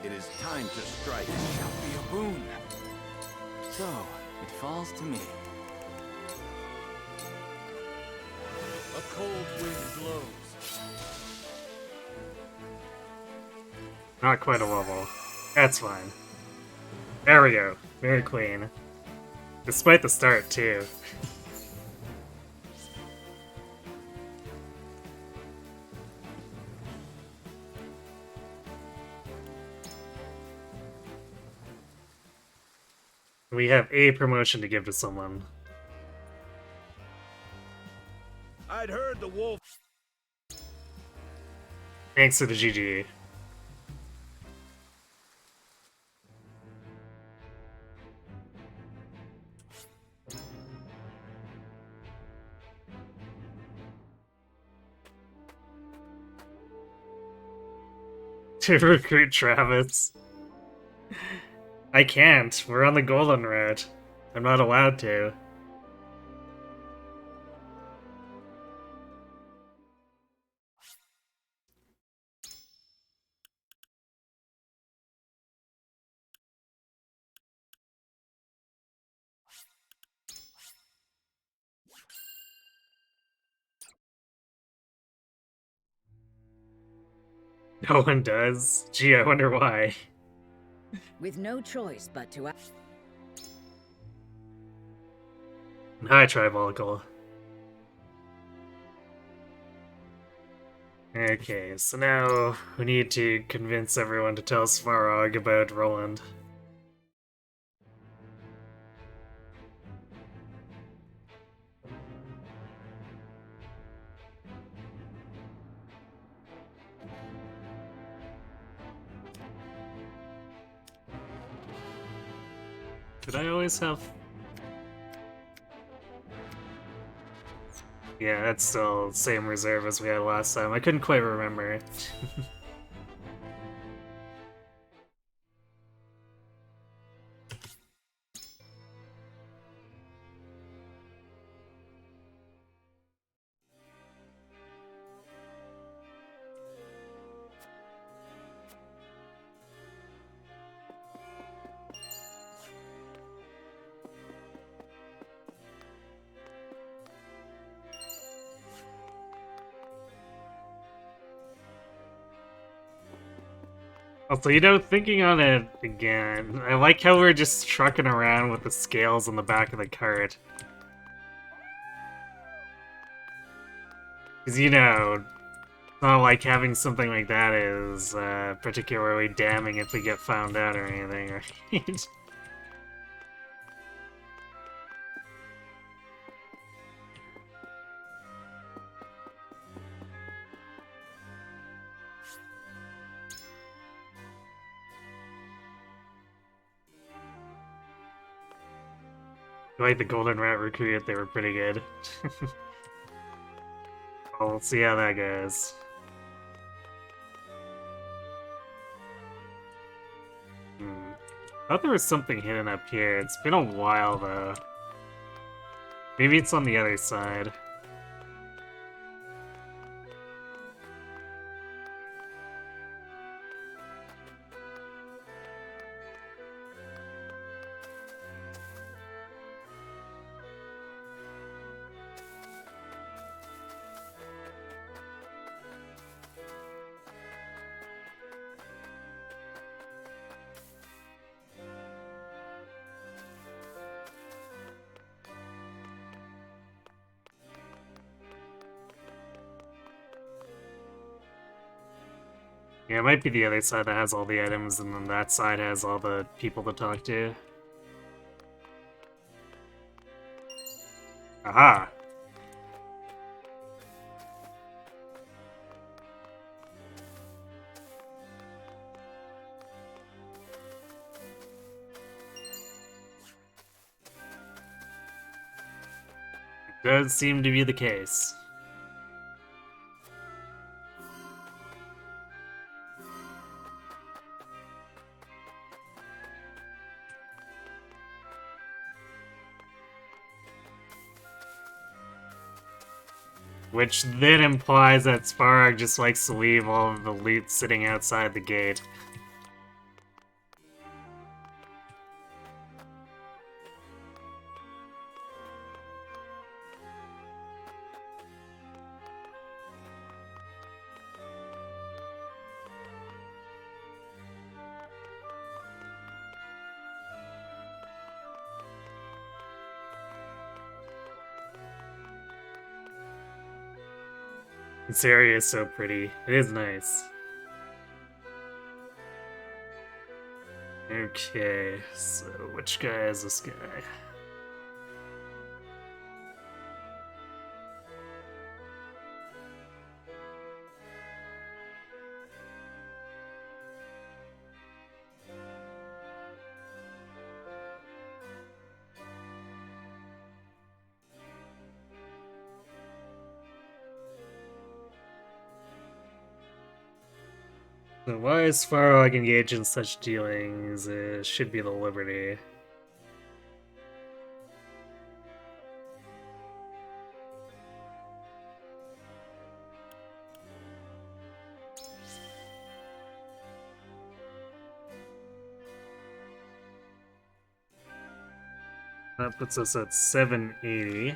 It is time to strike. Shall be a boon. So, it falls to me. A cold wind blows. Not quite a level. That's fine. There we go. Very clean. Despite the start, too. We have a promotion to give to someone. I'd heard the wolf. Thanks to the GG. To recruit Travis. I can't. We're on the golden road. I'm not allowed to. No one does. Gee, I wonder why. With no choice but to act. Hi, Tribolical. Okay, so now we need to convince everyone to tell Svarog about Roland. Did I always have... Yeah, that's still the same reserve as we had last time. I couldn't quite remember. Also, you know, thinking on it again, I like how we're just trucking around with the scales on the back of the cart. Because, you know, not like having something like that is particularly damning if we get found out or anything, right? I like the Golden Rat Recruit, they were pretty good. Well, we'll see how that goes. I thought there was something hidden up here. It's been a while, though. Maybe it's on the other side. Yeah, it might be the other side that has all the items, and then that side has all the people to talk to. Aha! Does seem to be the case. Which then implies that Sparag just likes to leave all of the loot sitting outside the gate. This area is so pretty. It is nice. Okay, so which guy is this guy? So why is Sparag engaged in such dealings? It should be the Liberty. That puts us at 780.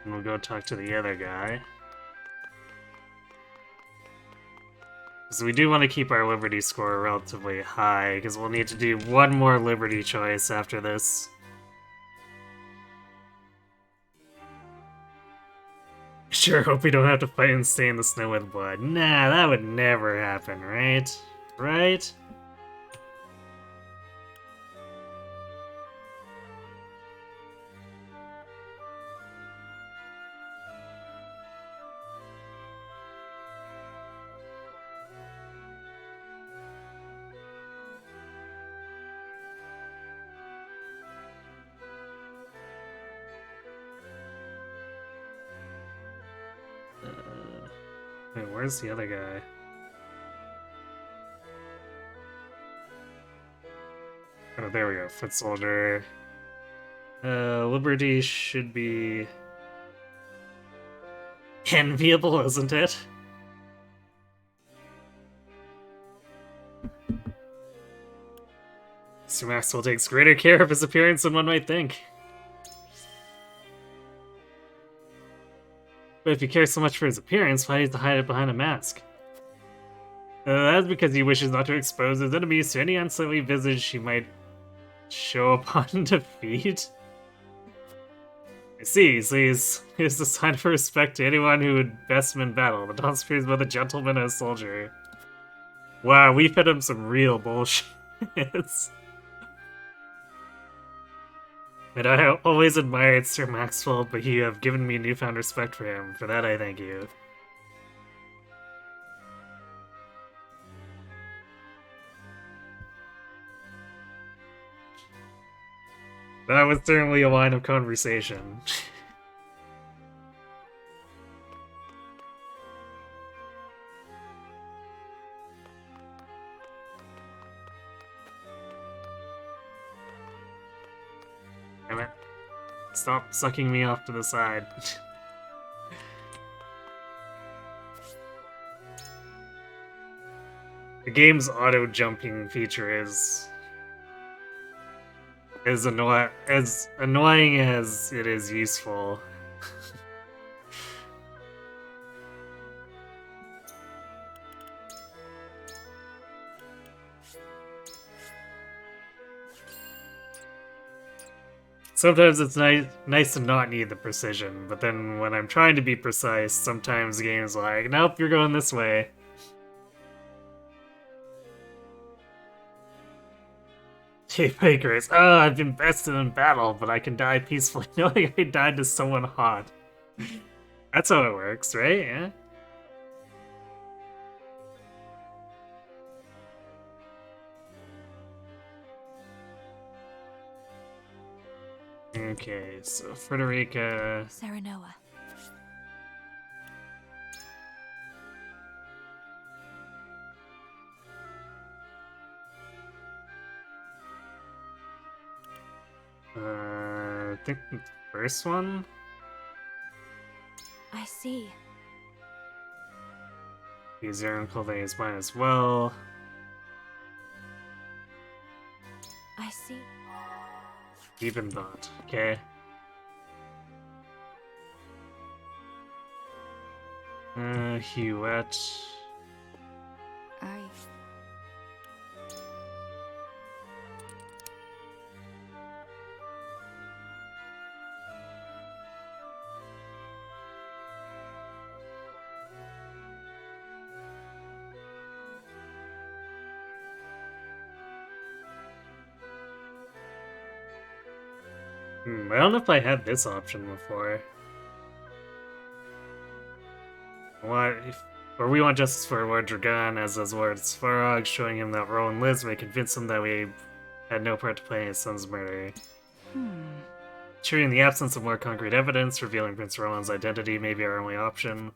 And we'll go talk to the other guy. So we do want to keep our Liberty score relatively high, because we'll need to do one more Liberty choice after this. Sure hope we don't have to fight and stay in the snow with blood. Nah, that would never happen, right? Right? Wait, where's the other guy? Oh, there we go. Foot soldier. Liberty should be enviable, isn't it? Mr. Maxwell takes greater care of his appearance than one might think. But if he cares so much for his appearance, why does he hide it behind a mask? That's because he wishes not to expose his enemies to any unsightly visage she Show upon defeat? I see, so he's a sign of respect to anyone who would best him in battle. The Dawn Spear is both a gentleman and a soldier. Wow, we fed him some real bullshit. And I always admired Sir Maxwell, but you have given me newfound respect for him. For that, I thank you. That was certainly a line of conversation. Damn it. Stop sucking me off to the side. The game's auto-jumping feature is as annoying as it is useful. Sometimes it's nice to not need the precision, but then when I'm trying to be precise, sometimes the game's like, nope, you're going this way. Bakers. Oh, I've been bested in battle, but I can die peacefully knowing I died to someone hot. That's how it works, right? Yeah. Okay, so Frederica... Serenoa. I think the first one? I see. His own clothing is mine as well. I see. Even thought. Okay. Huette. I... I don't know if I had this option before. What if, or we want justice for Lord Dragon, as does Lord Svarog, showing him that Rowan lives may convince him that we had no part to play in his son's murder. True, in the absence of more concrete evidence, revealing Prince Rowan's identity may be our only option.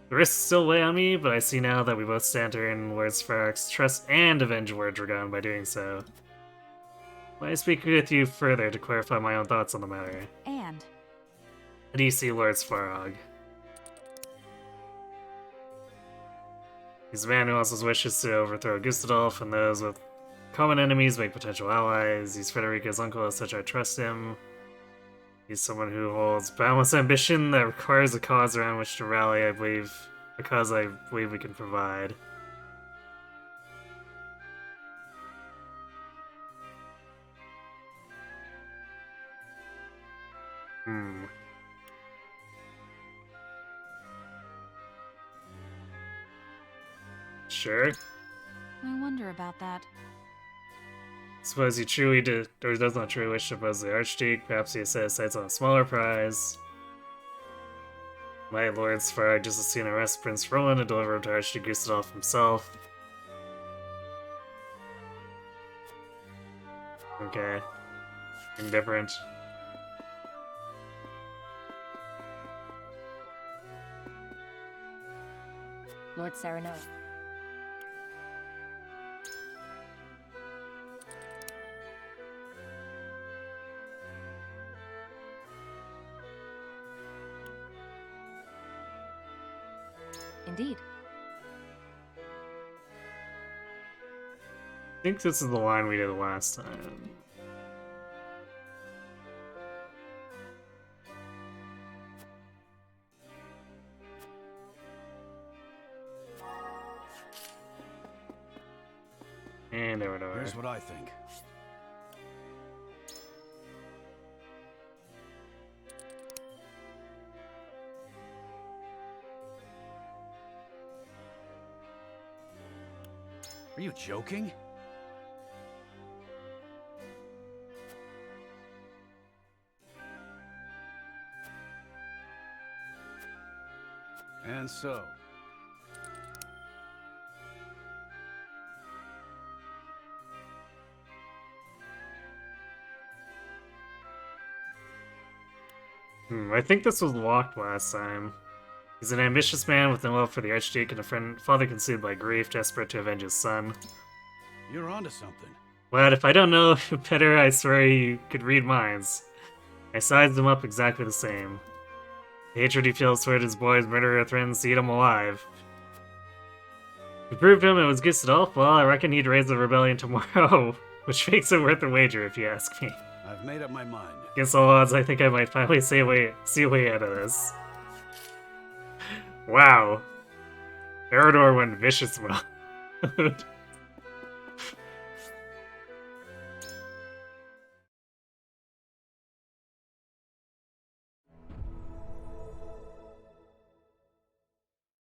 The risks still weigh on me, but I see now that we both stand to earn Lord Svarog's trust and avenge Lord Dragon by doing so. Let me speak with you further to clarify my own thoughts on the matter. And... How do you see Lord Svarog? He's a man who also wishes to overthrow Gustadolf, and those with common enemies make potential allies. He's Frederica's uncle, as such I trust him. He's someone who holds boundless ambition that requires a cause around which to rally, a cause I believe we can provide. Sure. I wonder about that. Suppose he truly did, or does not truly wish to oppose the Archduke. Perhaps he has set his sights on a smaller prize. My Lord Svarog just as soon arrest Prince Roland and deliver him to Archduke Gustadolf himself. Okay. Indifferent. Lord Serenoa. Indeed. I think this is the line we did last time. And over. Here's what I think. Are you joking? And so, I think this was locked last time. He's an ambitious man with no love for the Archduke and a father consumed by grief, desperate to avenge his son. you're onto something. But if I don't know better, I swear you could read minds. I sized him up exactly the same. The hatred he feels toward his boy's murderer threatens to eat him alive. If you proved him it was Gustadolf, well, I reckon he'd raise the rebellion tomorrow, which makes it worth a wager if you ask me. I've made up my mind. Against all odds, I think I might finally see a way out of this. Wow. Eridor went vicious mode.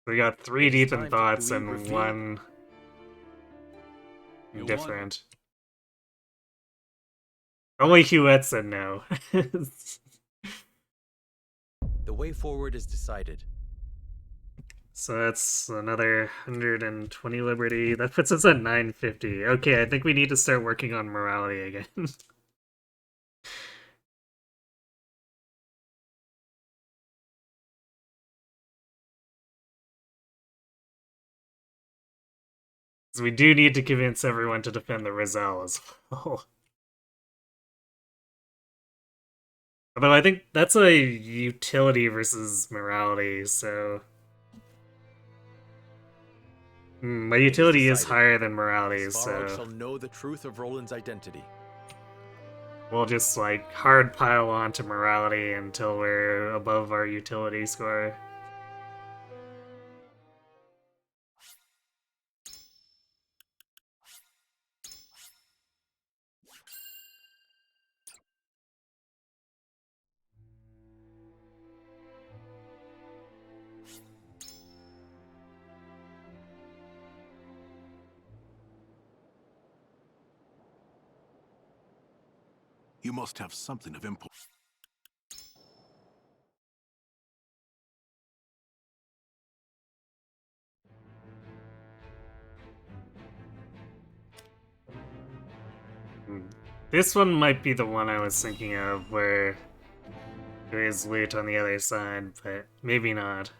We got 3 deep in thoughts and 1 indifferent. Only Huette said no. The way forward is decided. So that's another 120 liberty. That puts us at 950. Okay, I think we need to start working on morality again. So we do need to convince everyone to defend the Rizal as well. Although I think that's a utility versus morality, so... my utility is higher than morality, Svarog so... shall know the truth of Roland's identity. We'll just, like, hard pile on to morality until we're above our utility score. You must have something of import. This one might be the one I was thinking of, where there is loot on the other side, but maybe not.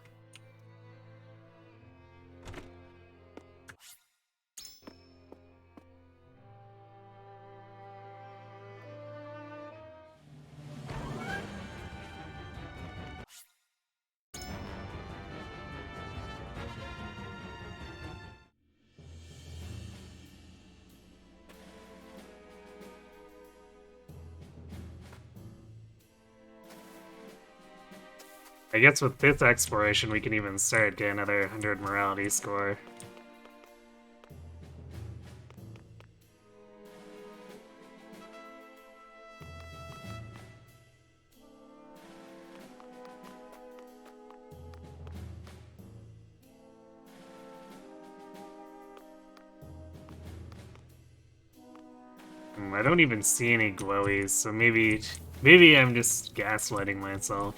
I guess with this exploration we can even start get another 100 morality score. I don't even see any glowies, so maybe I'm just gaslighting myself.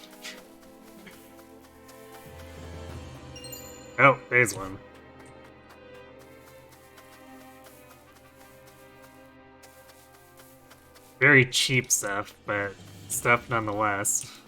Oh, there's one. Very cheap stuff, but stuff nonetheless.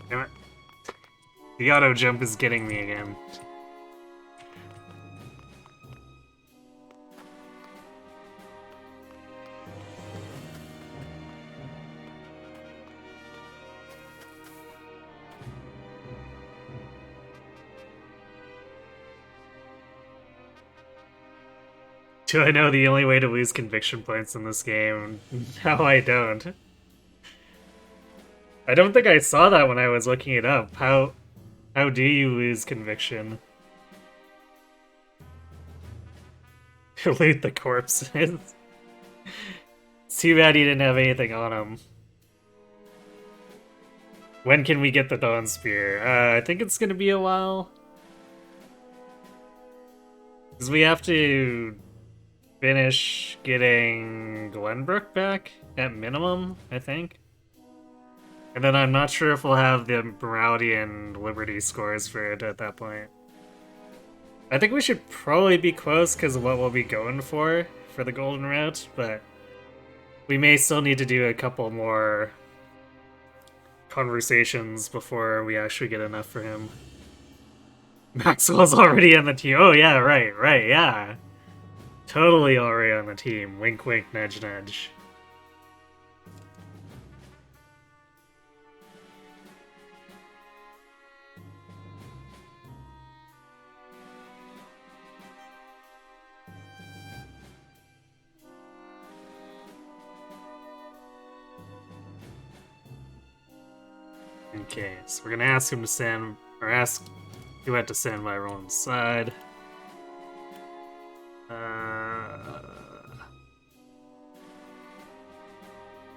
Damn it. The auto jump is getting me again. Do I know the only way to lose conviction points in this game? No, I don't. I don't think I saw that when I was looking it up. How do you lose conviction? Loot the corpses. It's too bad he didn't have anything on him. When can we get the Dawn Spear? I think it's gonna be a while. Because we have to finish getting Glenbrook back, at minimum, I think. And then I'm not sure if we'll have the Morality and Liberty scores for it at that point. I think we should probably be close because of what we'll be going for the Golden Route, but we may still need to do a couple more conversations before we actually get enough for him. Maxwell's already on the team. Oh yeah, right, yeah. Totally already on the team. Wink wink, nudge nudge. Okay, so we're gonna ask him to stand, or ask Duet to stand by Roland's side.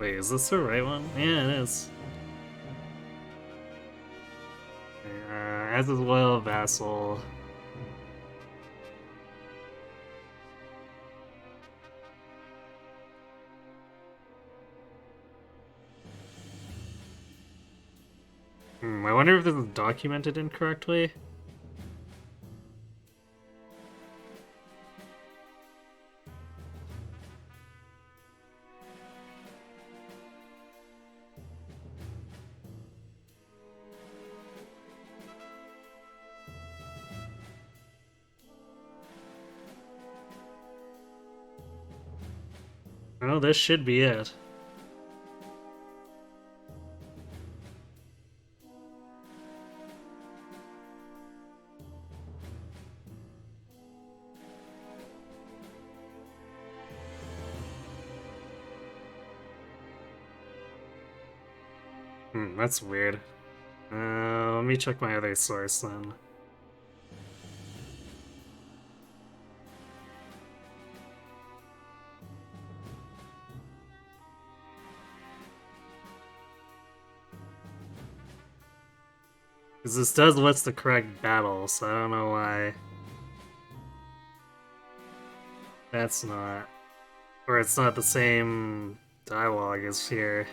Wait, is this the right one? Yeah, it is. As is loyal vassal. I wonder if this is documented incorrectly. Oh, this should be it. That's weird. Let me check my other source then. Because this does list the correct battle, so I don't know why that's not... Or it's not the same dialogue as here.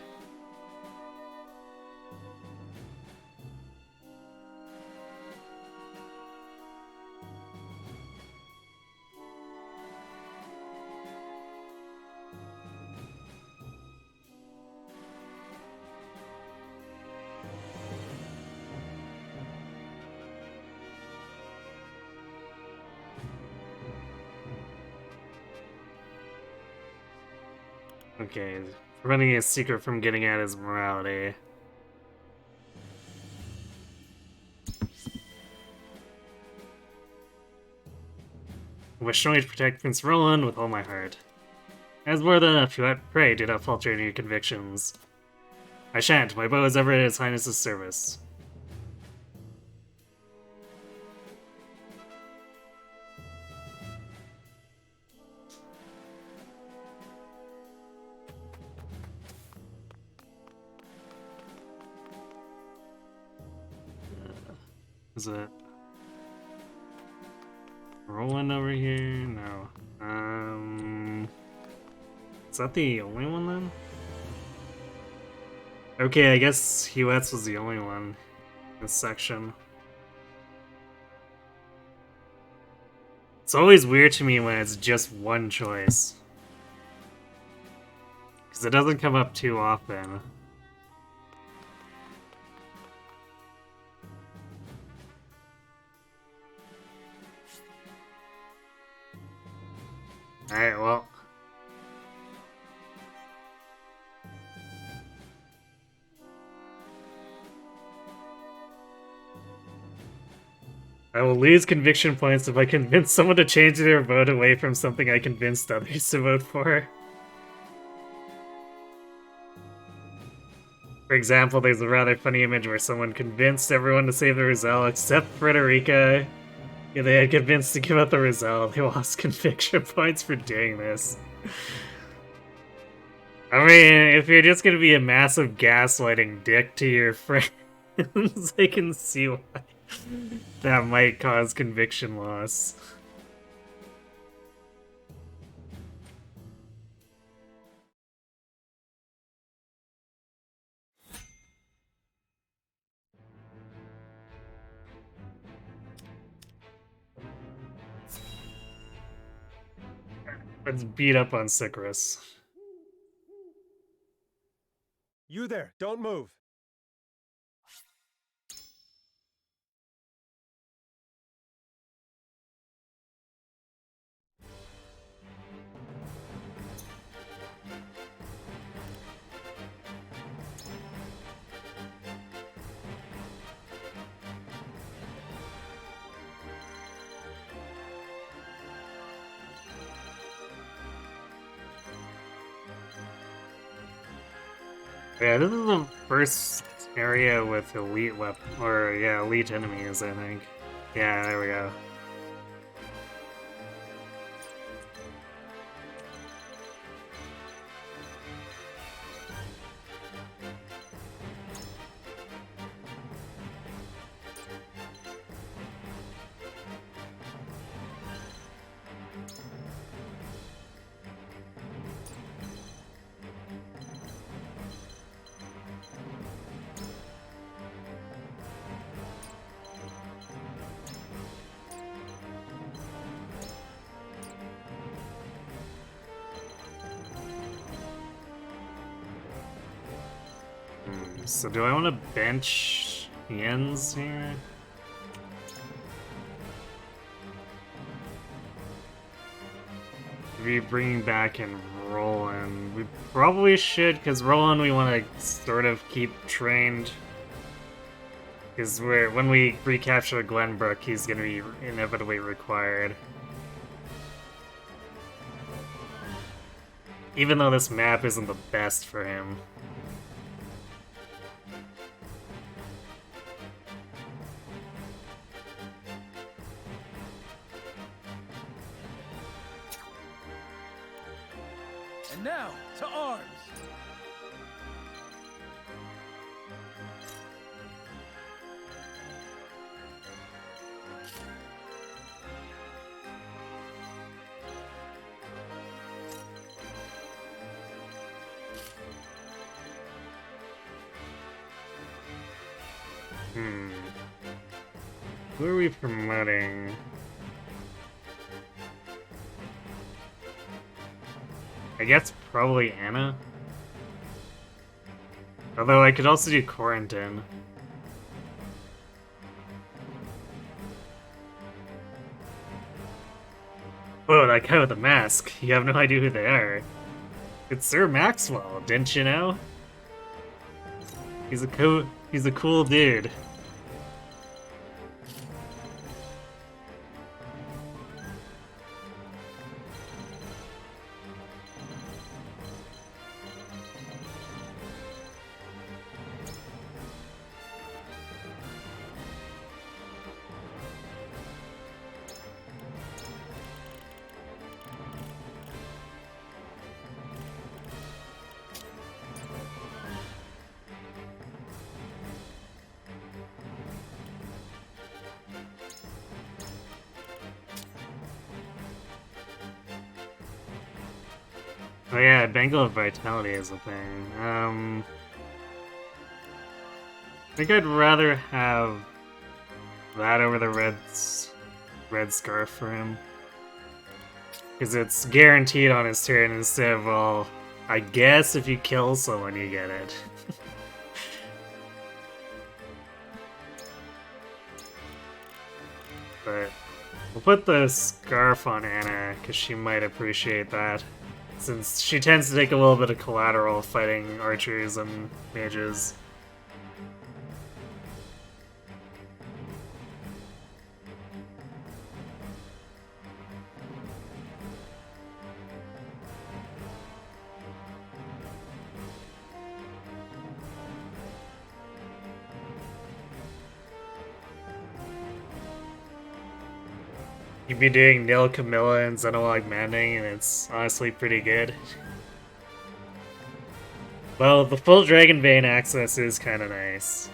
Okay, preventing a secret from getting at his morality. I wish strongly to protect Prince Roland with all my heart. As more than enough, you pray do not falter in your convictions. I shan't. My bow is ever at His Highness's service. Is it Roland over here? No. Is that the only one then? Okay, I guess Huetz was the only one in this section. It's always weird to me when it's just one choice. Because it doesn't come up too often. Alright, well. I will lose conviction points if I convince someone to change their vote away from something I convinced others to vote for. For example, there's a rather funny image where someone convinced everyone to save the Roselle except Frederica. Yeah, they had convinced to give up the Roselle. They lost conviction points for doing this. I mean, if you're just gonna be a massive gaslighting dick to your friends, I can see why that might cause conviction loss. Let's beat up on Sicarus. You there, don't move. Yeah, this is the first area with elite weapon, or yeah, elite enemies, I think. Yeah, there we go. So do I want to bench Jens here? Maybe bringing back in Roland. We probably should, because Roland we want to sort of keep trained. Because when we recapture Glenbrook, he's going to be inevitably required. Even though this map isn't the best for him. And now, to arms! Who are we promoting? I guess probably Anna. Although I could also do Quarantine. Whoa, that guy with the mask. You have no idea who they are. It's Sir Maxwell, didn't you know? He's a cool dude. Oh yeah, Bangle of Vitality is a thing. I think I'd rather have that over the red scarf for him. Because it's guaranteed on his turn instead of, well, I guess if you kill someone you get it. But we'll put the scarf on Anna, because she might appreciate that. Since she tends to take a little bit of collateral fighting archers and mages. You'd be doing Nil Camilla and Xenologue Manding, and it's honestly pretty good. Well, the full Dragonbane access is kind of nice.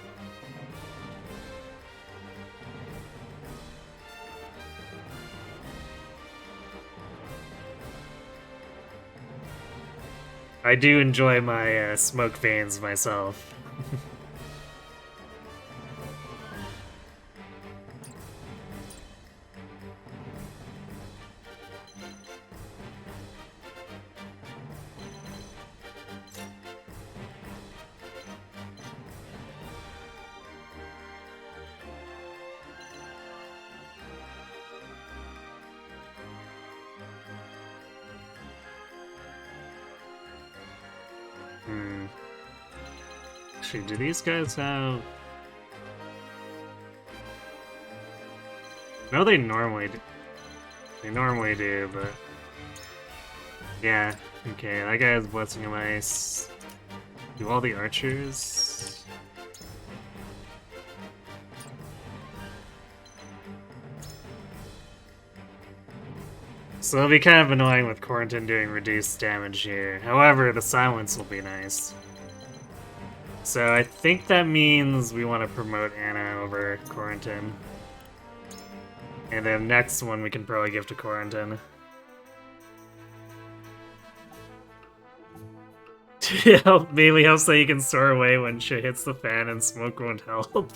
I do enjoy my smoke veins myself. Actually, do these guys have... No, they normally do. They normally do, but... Yeah, okay, that guy has Blessing of Ice. Do all the archers? So it'll be kind of annoying with Quarantine doing reduced damage here. However, the silence will be nice. So I think that means we want to promote Anna over Quarantine. And then next one we can probably give to Quarantine. Mainly helps that you can store away when shit hits the fan and smoke won't help.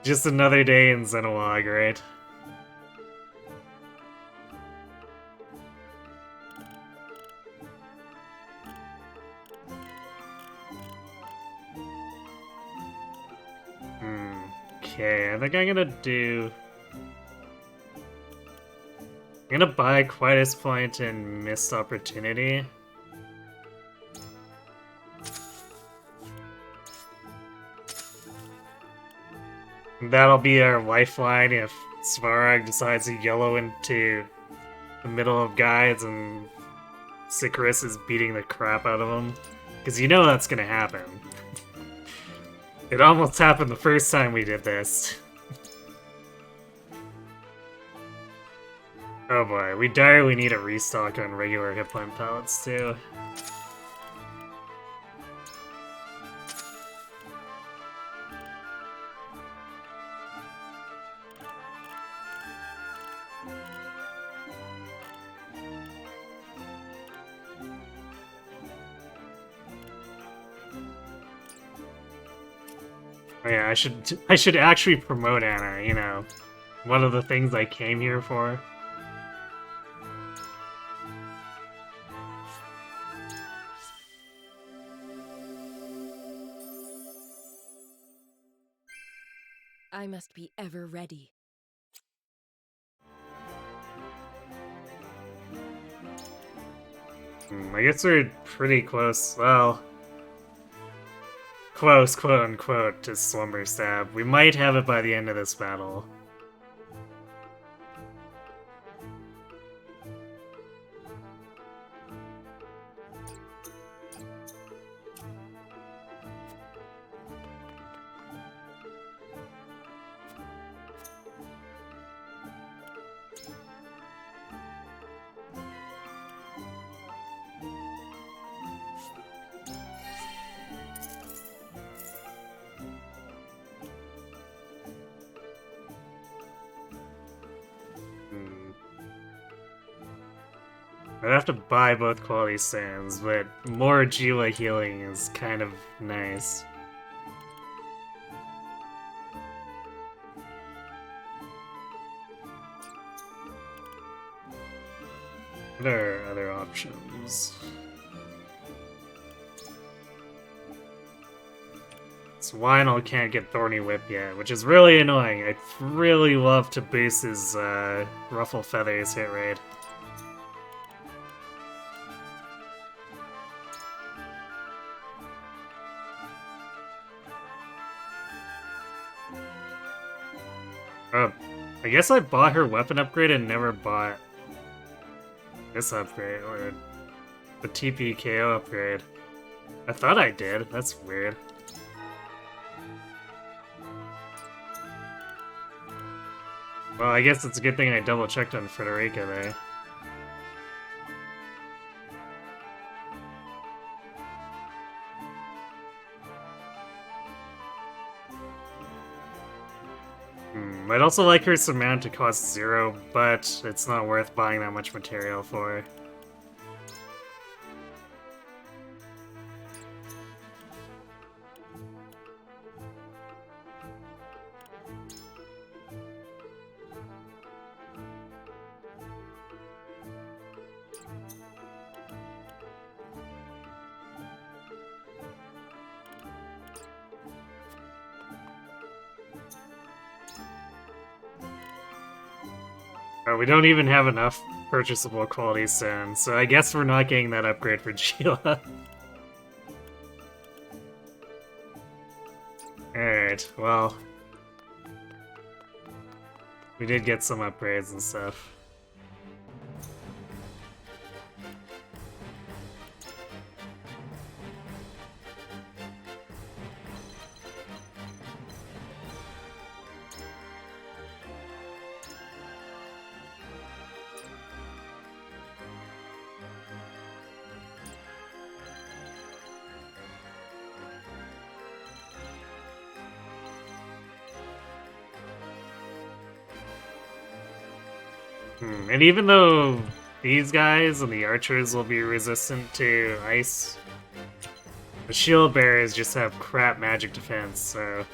Just another day in Xenologue, right? Okay, I think I'm gonna buy Quietus Point and Missed Opportunity. That'll be our lifeline if Svarog decides to yellow into the middle of guides and Sikaris is beating the crap out of him. Because you know that's gonna happen. It almost happened the first time we did this. Oh boy, we direly need a restock on regular hit point pellets too. Oh yeah, I should actually promote Anna, you know. One of the things I came here for. I must be ever ready. I guess we're pretty close. Well, close, quote unquote, to Slumber Stab. We might have it by the end of this battle. I'd have to buy both quality stands, but more Gila healing is kind of nice. What are other options? Swinel can't get Thorny Whip yet, which is really annoying. I'd really love to boost his Ruffle Feathers hit rate. I guess I bought her weapon upgrade and never bought this upgrade, or the TPKO upgrade. I thought I did, that's weird. Well, I guess it's a good thing I double checked on Frederica there. I'd also like her surmount to cost 0, but it's not worth buying that much material for. We don't even have enough purchasable quality stone, so I guess we're not getting that upgrade for Sheila. Alright, well... we did get some upgrades and stuff. And even though these guys and the archers will be resistant to ice, the shield bearers just have crap magic defense, so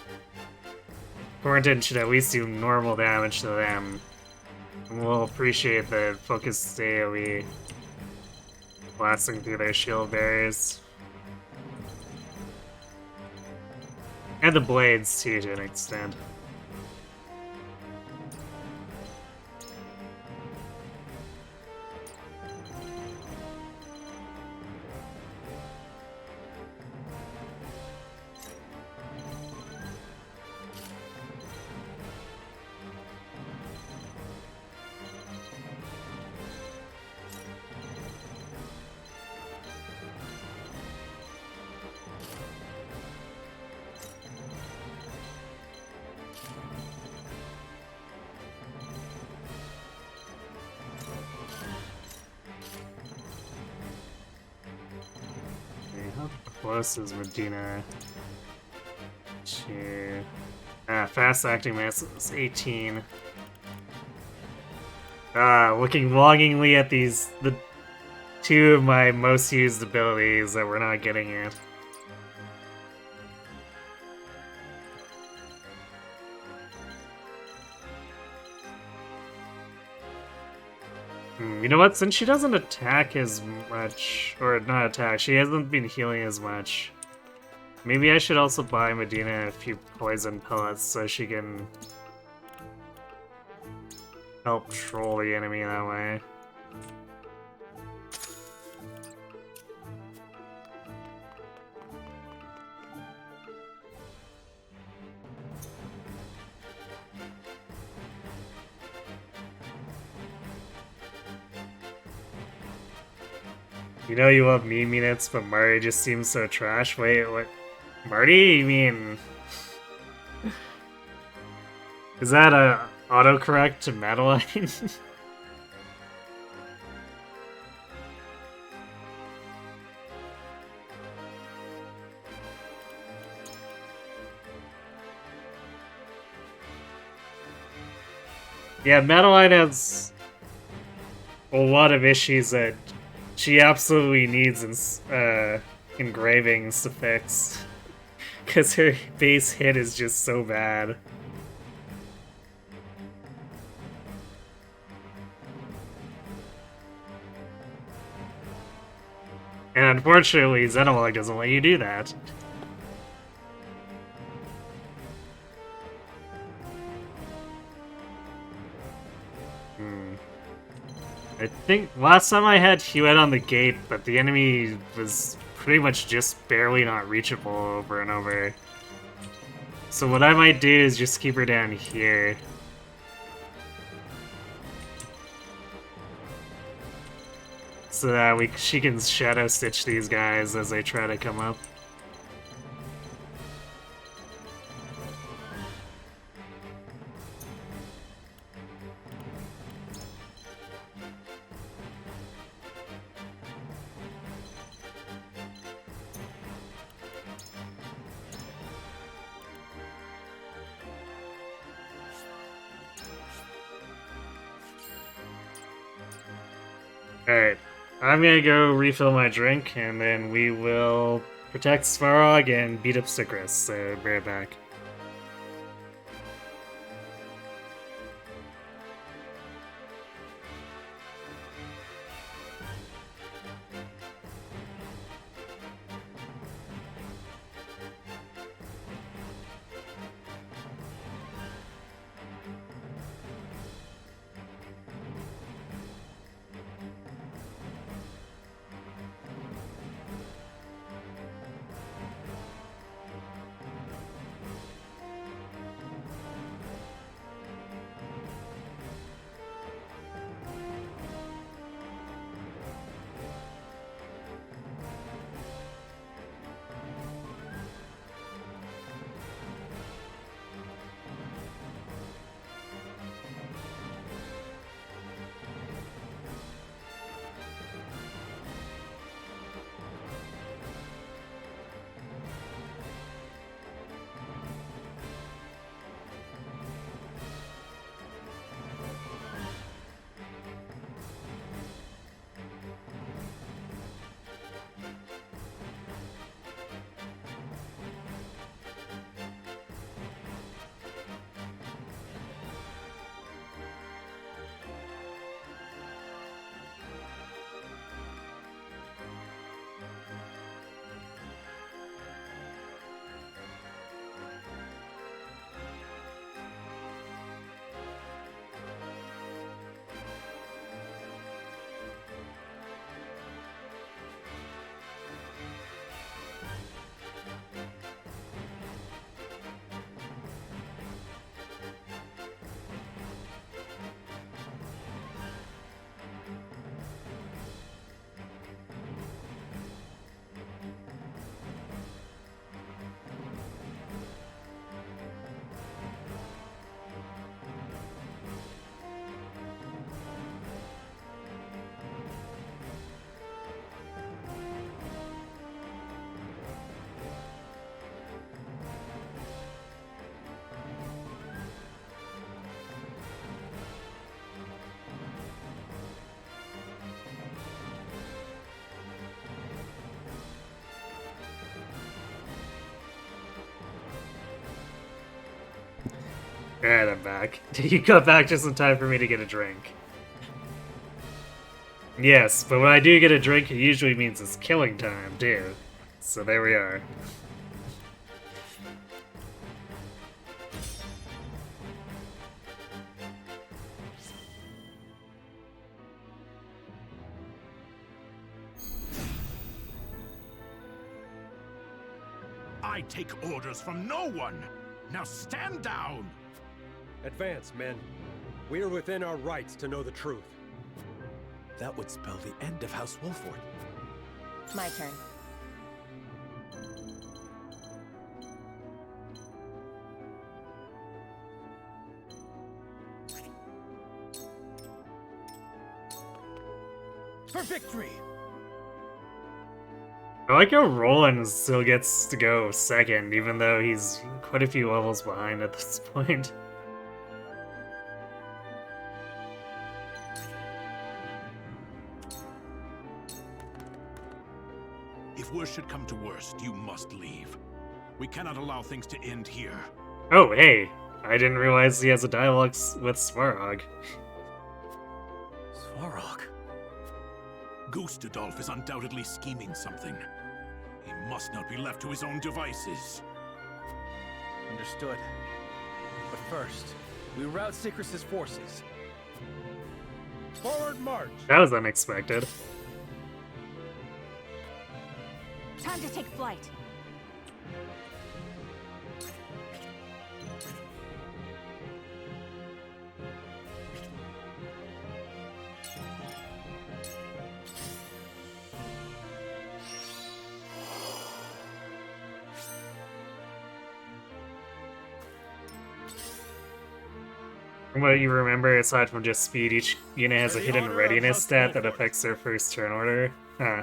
Thornton should at least do normal damage to them. And we'll appreciate the focused AoE blasting through their shield bearers. And the blades too, to an extent. Close is Medina to fast acting mass is 18. Looking longingly at the two of my most used abilities that we're not getting yet. You know what? Since she doesn't attack as much, or not attack, she hasn't been healing as much. Maybe I should also buy Medina a few poison pellets so she can help troll the enemy that way. You know you love meme units, but Marty just seems so trash. Wait, what? Marty? You mean... Is that a autocorrect to Madeline? Yeah, Madeline has a lot of issues that she absolutely needs engravings to fix, because her base hit is just so bad. And unfortunately, Xenologue doesn't let you do that. I think last time I had Huet on the gate, but the enemy was pretty much just barely not reachable over and over. So what I might do is just keep her down here. So that she can shadow stitch these guys as they try to come up. Alright, I'm gonna go refill my drink, and then we will protect Svarog and beat up Sigrus, so be right back. Alright, I'm back. You got back just in time for me to get a drink. Yes, but when I do get a drink, it usually means it's killing time, too. So there we are. I take orders from no one! Now stand down! Advance, men. We are within our rights to know the truth. That would spell the end of House Wolford. My turn. For victory! I like how Roland still gets to go second, even though he's quite a few levels behind at this point. If worse should come to worst, you must leave. We cannot allow things to end here. Oh, hey! I didn't realize he has a dialogue with Svarog. Svarog. Gustadolf is undoubtedly scheming something. He must not be left to his own devices. Understood. But first, we rout Sigrus' forces. Forward march! That was unexpected. Time to take flight. From what you remember, aside from just speed, each unit has a For the hidden honor of readiness House stat that Wolford. affects their first turn order. Huh.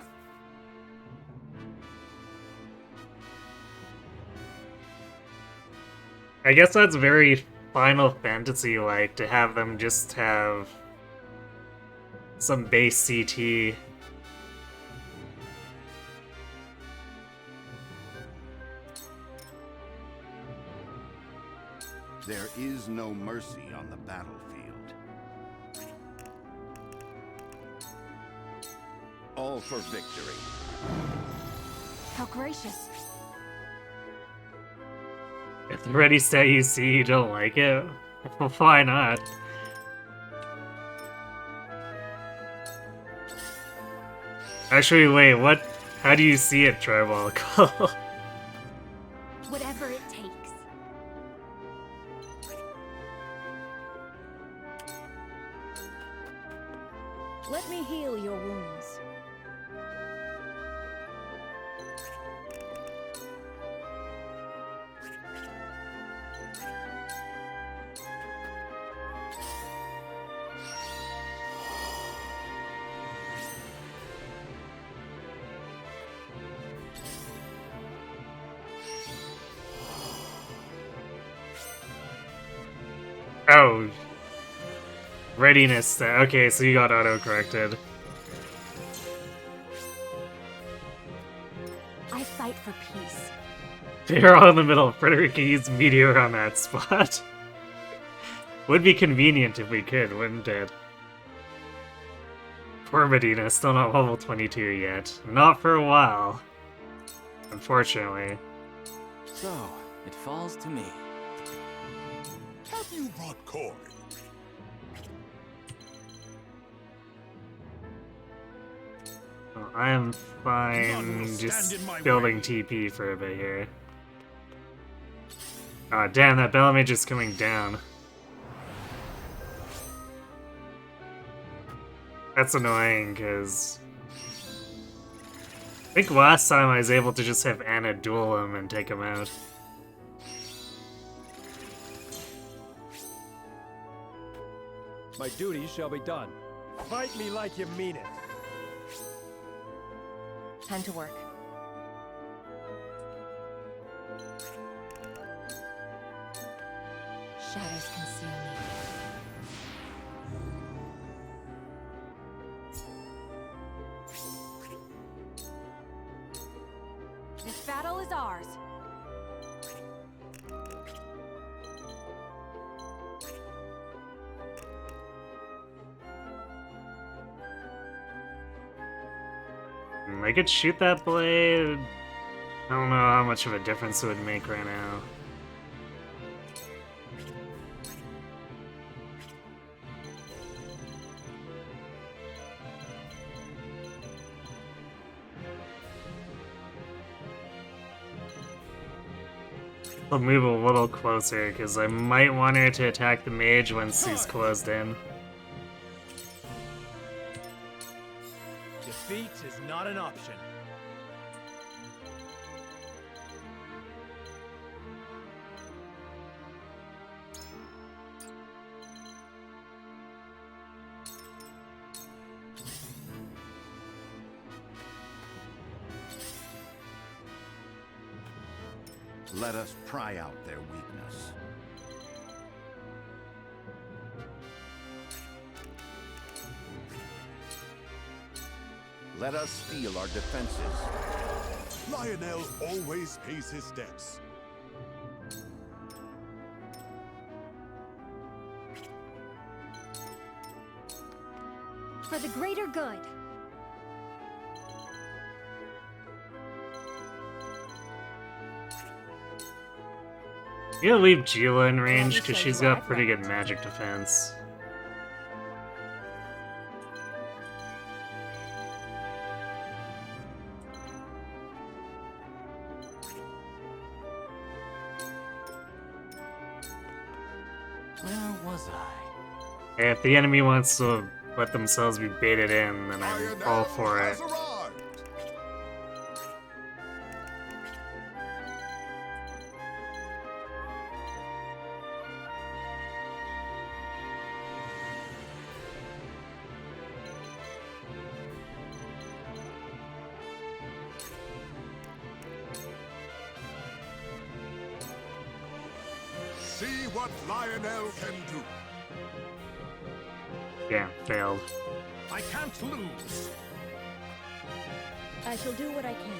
I guess that's very Final Fantasy-like, to have them just have some base CT. There is no mercy on the battlefield. All for victory. How gracious. If the ready stat you see you don't like it, well, why not? Actually, wait, what? How do you see it, Tribal? Whatever it takes. Let me heal your wounds. Oh. Readiness stat. Okay, so you got auto-corrected. I fight for peace. They're all in the middle. Frederick can use Meteor on that spot. Would be convenient if we could, wouldn't it? Poor Medina, still not level 22 yet. Not for a while. Unfortunately. So, it falls to me. Have you brought corn? Well, I am None fine will just stand in my building way. TP for a bit here. Aw, damn, that Bell Mage is coming down. That's annoying, because I think last time I was able to just have Anna duel him and take him out. My duty shall be done. Fight me like you mean it. Time to work. Shadows conceal me. This battle is ours. I could shoot that blade. I don't know how much of a difference it would make right now. I'll move a little closer, because I might want her to attack the mage once he's closed in. Defeat is not an option. Let us pry out their weakness. Let us steel our defenses. Lionel always pays his debts. For the greater good. You gotta leave Gila in range, because she's got pretty good magic defense. Where was I? If the enemy wants to let themselves be baited in, then I'm all for it. See what Lionel can do. Yeah, failed. I can't lose. I shall do what I can.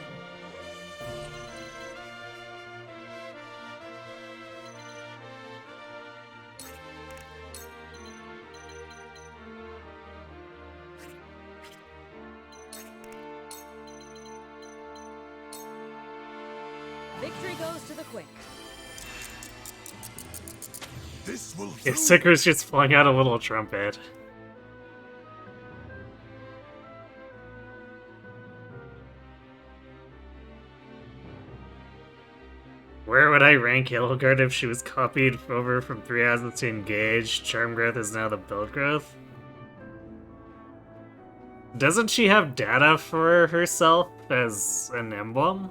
Victory goes to the quick. This will Yeah, do. Sicker's just pulling out a little trumpet. Where would I rank Hildegard if she was copied over from 3 houses to engage? Charm growth is now the build growth? Doesn't she have data for herself as an emblem?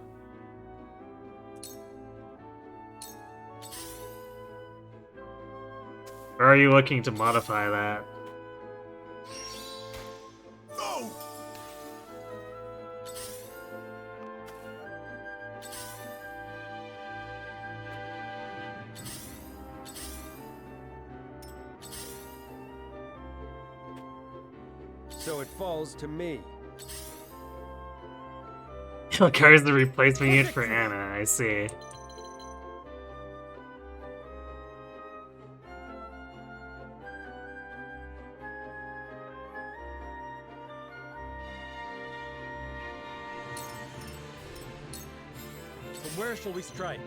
Or are you looking to modify that? No! So it falls to me. Hildegard's the replacement unit for Anna, I see. From where shall we strike?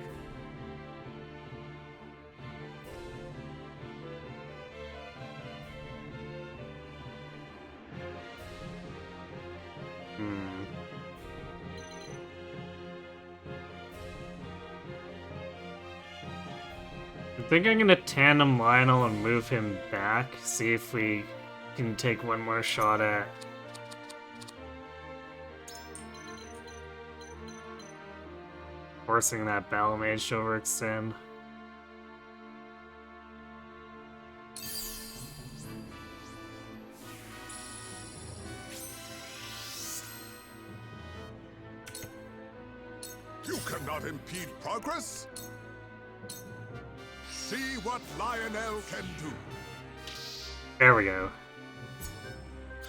I think I'm gonna tandem Lionel and move him back, see if we can take one more shot at forcing that Battle Mage to overextend. You cannot impede progress. See what Lionel can do. There we go.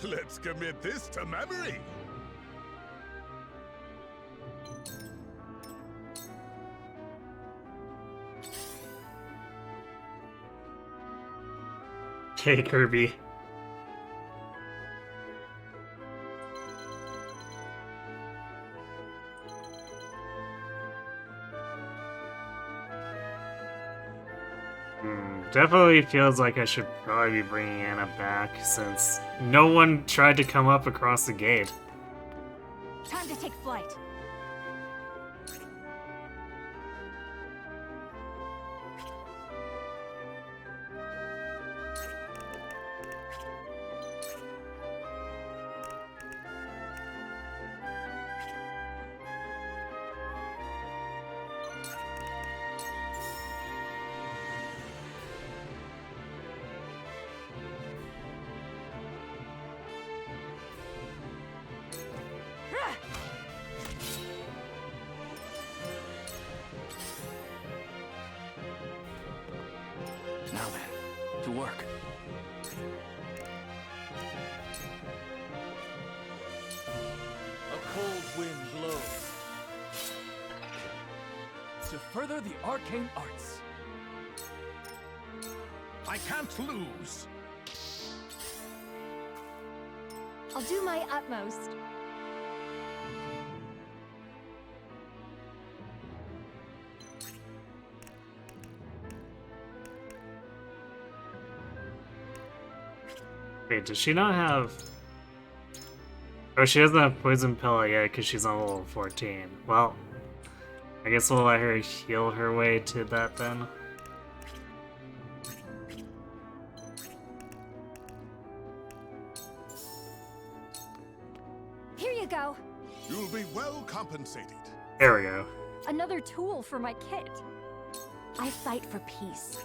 Let's commit this to memory. Okay, Kirby. Definitely feels like I should probably be bringing Anna back, since no one tried to come up across the gate. Time to take flight. Now then, to work. A cold wind blows. To further the arcane arts. I can't lose. I'll do my utmost. Wait, does she not have... Oh, she doesn't have Poison Pill yet because she's on level 14. Well, I guess we'll let her heal her way to that then. Here you go. You'll be well compensated. There we go. Another tool for my kit. I fight for peace.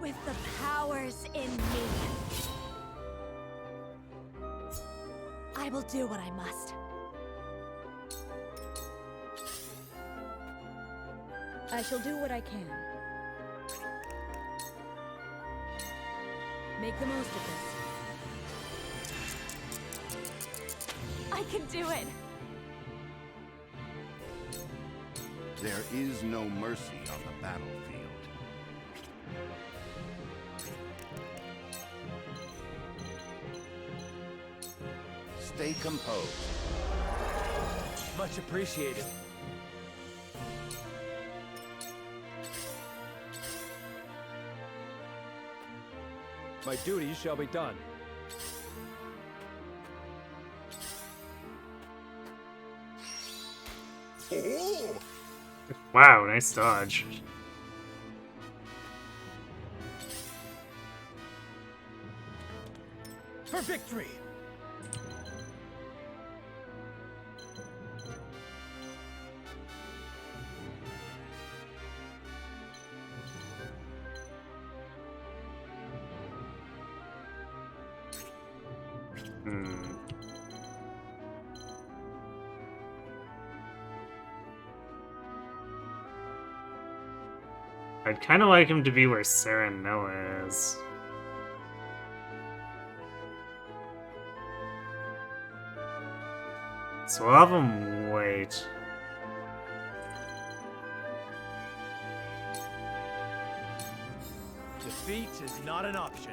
With the powers in me, I will do what I must. I shall do what I can. Make the most of this. I can do it! There is no mercy on the battlefield. Stay composed. Much appreciated. My duty shall be done. Wow, nice dodge. For victory! I'd kind of like him to be where Sarah Noah is. So we'll have him wait. Defeat is not an option.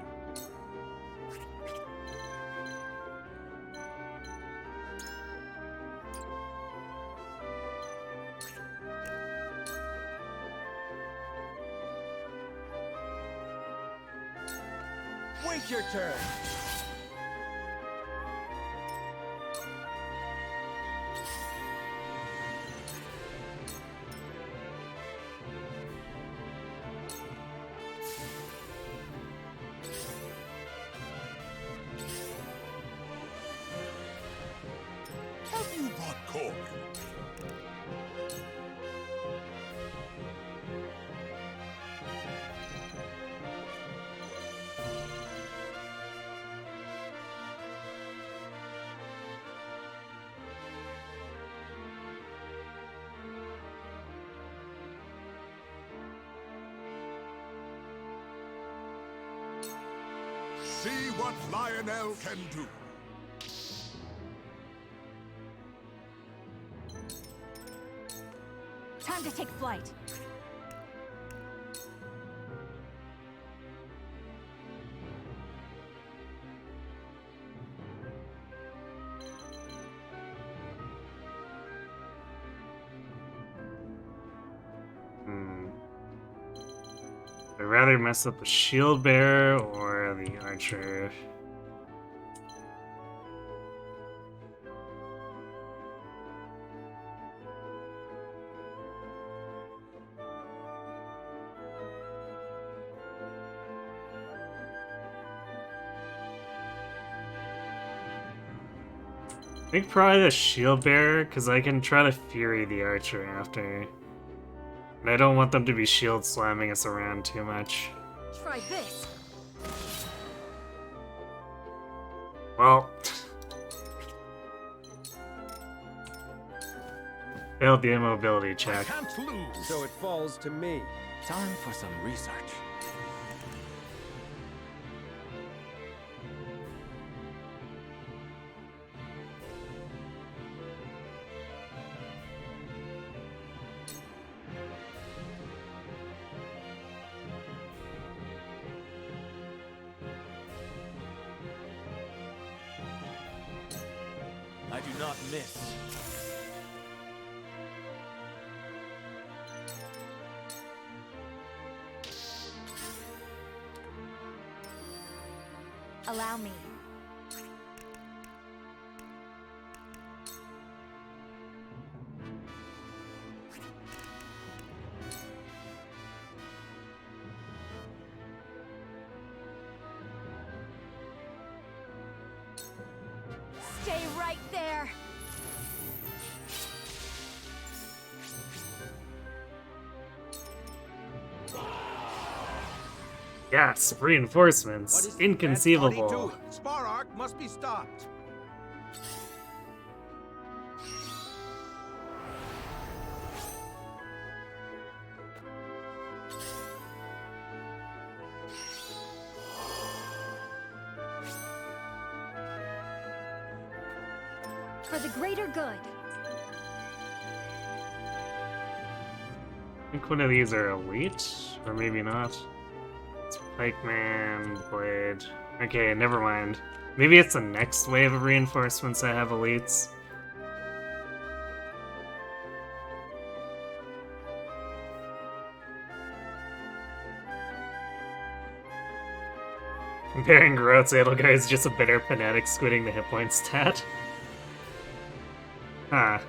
Wait your turn. Have you brought cork? See what Lionel can do. Time to take flight. I'd rather mess up the shield bearer or the archer. I think probably the shield bearer, because I can try to fury the archer after. And I don't want them to be shield slamming us around too much. Try this. Well, failed the immobility I check. can't lose. So it falls to me. Time for some research. I do not miss. Allow me. Stay right there. Yes, reinforcements. What is Inconceivable. that body doing? Sparark must be stopped. For the greater good. I think one of these are elite, or maybe not. It's Pikeman, Blade. Okay, never mind. Maybe it's the next wave of reinforcements that have elites. Comparing Garot's Edelgard is just a better fanatic squidding the hit point stat. Huh.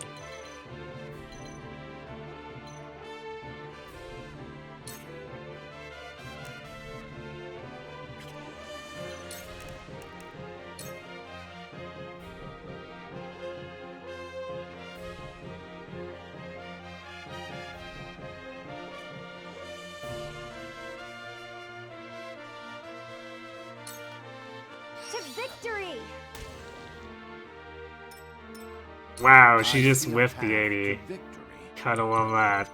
To victory! Wow, she I just see a whiffed path the to 80. victory. Gotta love that.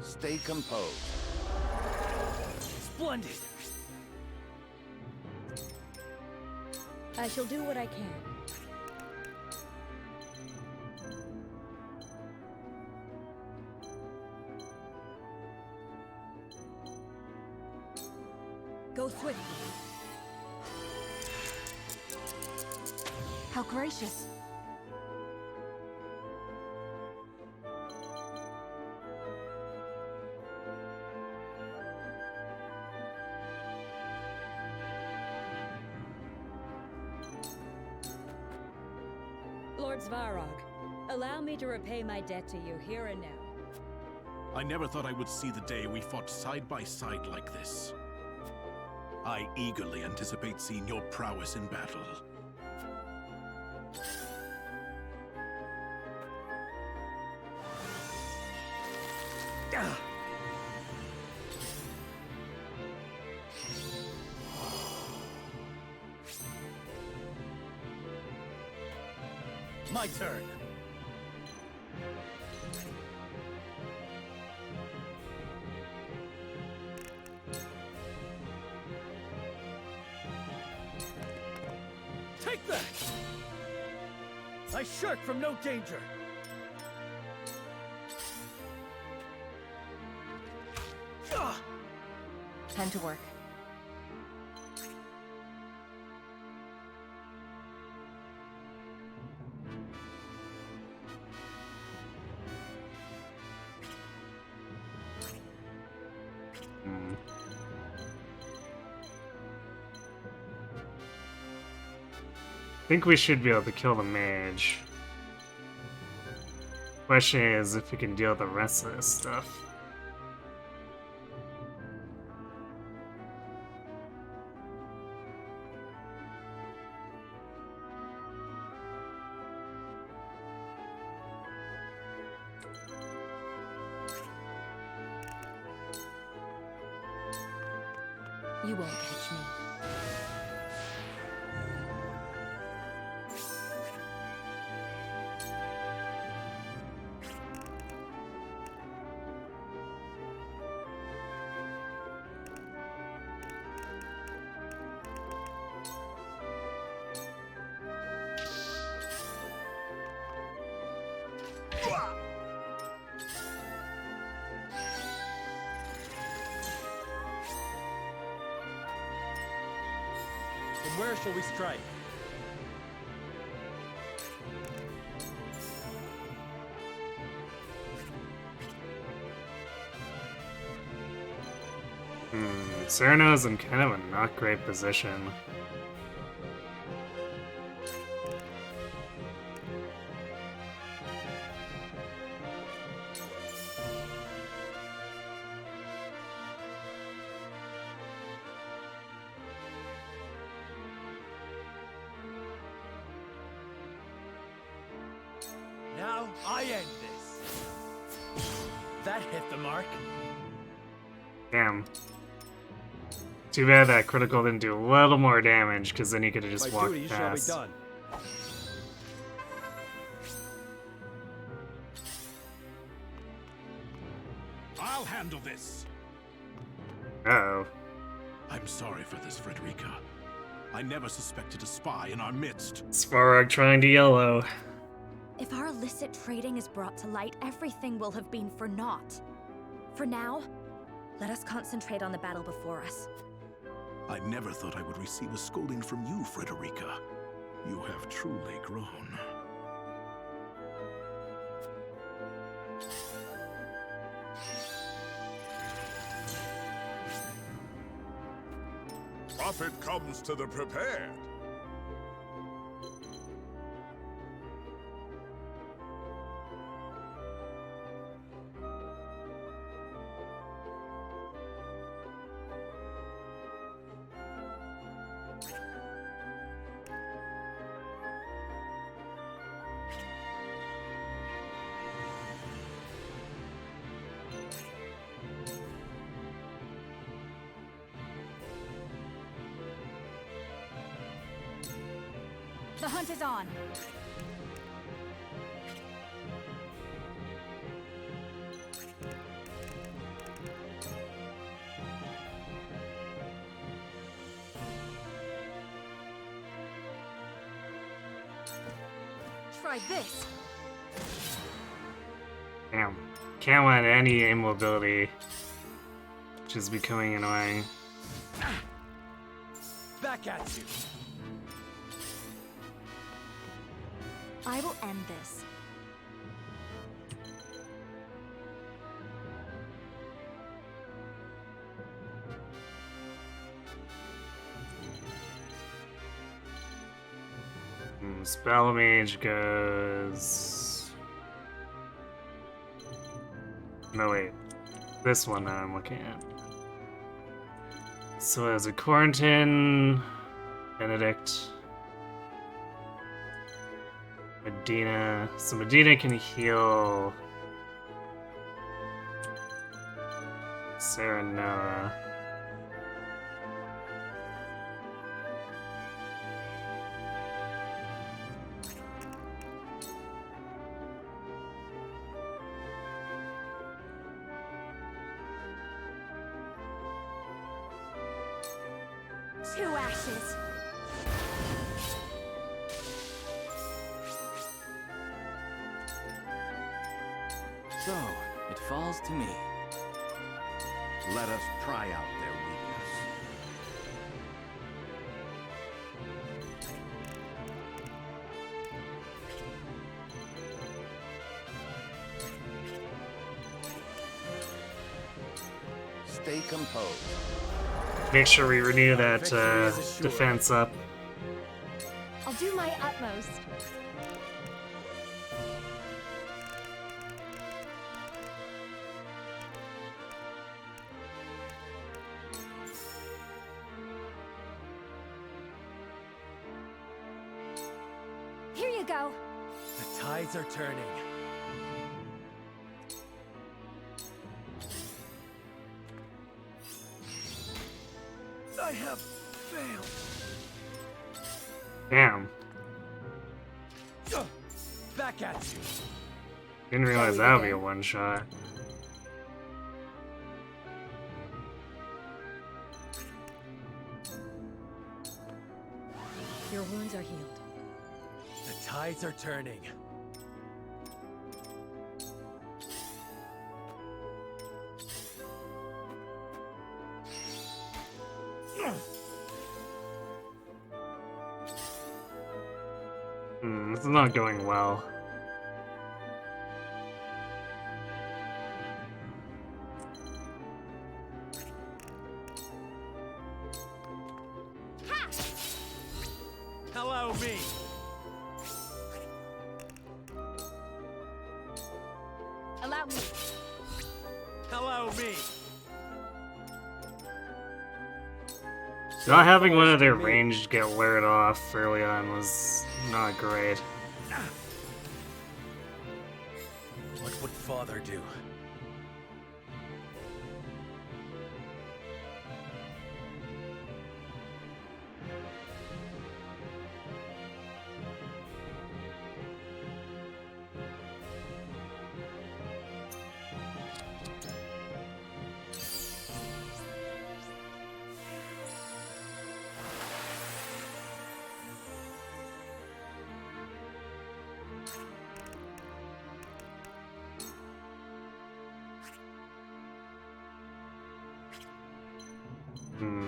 Stay composed. Splendid! I shall do what I can. Go swiftly. How gracious. Lord Svarog, allow me to repay my debt to you here and now. I never thought I would see the day we fought side by side like this. I eagerly anticipate seeing your prowess in battle. My turn. Take that! I shirk from no danger. Time to work. I think we should be able to kill the mage. Question is if we can deal with the rest of this stuff. You won't catch me. And where shall we strike? Cyrano's in kind of a not great position. Now I end this. That hit the mark. Damn. Too bad that critical didn't do a little more damage, because then he could have just My walked duty past. shall be done. I'll handle this. Uh-oh. I'm sorry for this, Frederica. I never suspected a spy in our midst. Svarog trying to yellow. If our illicit trading is brought to light, everything will have been for naught. For now, let us concentrate on the battle before us. I never thought I would receive a scolding from you, Frederica. You have truly grown. Profit comes to the prepared. The hunt is on. Try this. Damn. Can't let any immobility, which is becoming annoying. Back at you. I will end this. Spell Mage goes... No, wait. This one that I'm looking at. So as a Quarantine, Benedict, Medina. So Medina can heal Sarah Noah. Two ashes. So, it falls to me. Let us try out their weakness. Stay composed. Make sure we renew that Victory is assured. defense up. I'll do my utmost. Here you go. The tides are turning. I have failed. Damn. Back at you. Didn't realize that would be a one shot. Your wounds are healed. The tides are turning. This is not going well. Hello, me. Allow me. Hello, me. Not having one of their ranged get weared off early on was not great. What would Father do?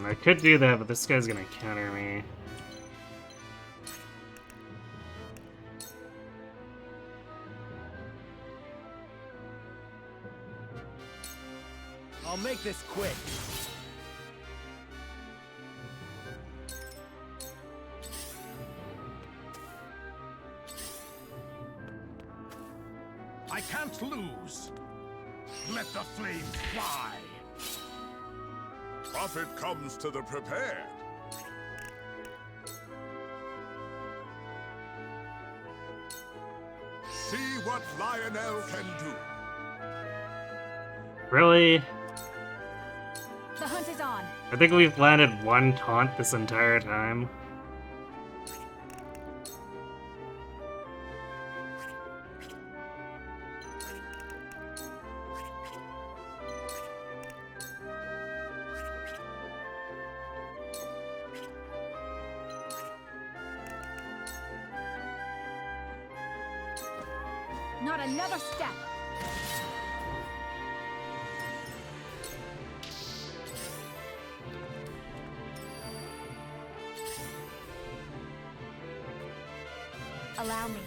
I could do that, but this guy's gonna counter me. I'll make this quick. I can't lose. Let the flames fly. Profit comes to the prepared. See what Lionel can do. Really? The hunt is on. I think we've landed one taunt this entire time. Not another step. Allow me.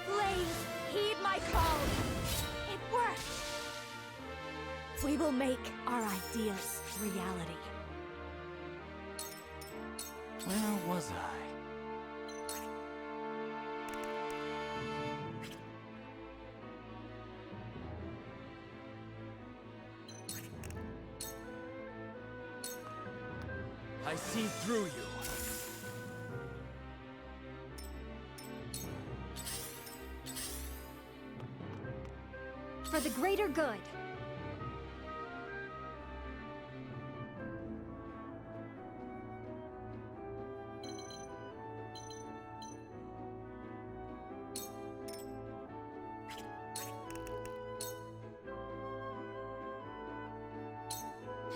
Flames, heed my call. It worked. We will make our ideals reality. Where was I? I see through you. For the greater good.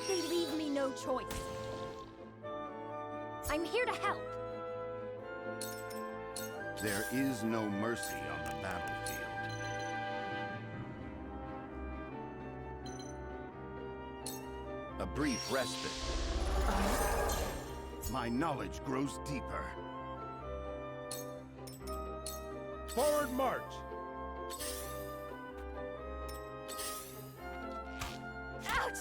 They leave me no choice. I'm here to help. There is no mercy on the battlefield. A brief respite. My knowledge grows deeper. Forward march! Ouch!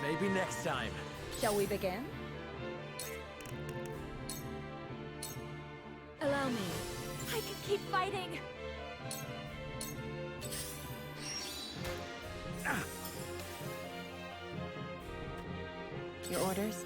Maybe next time. Shall we begin? Allow me. I can keep fighting. Your orders?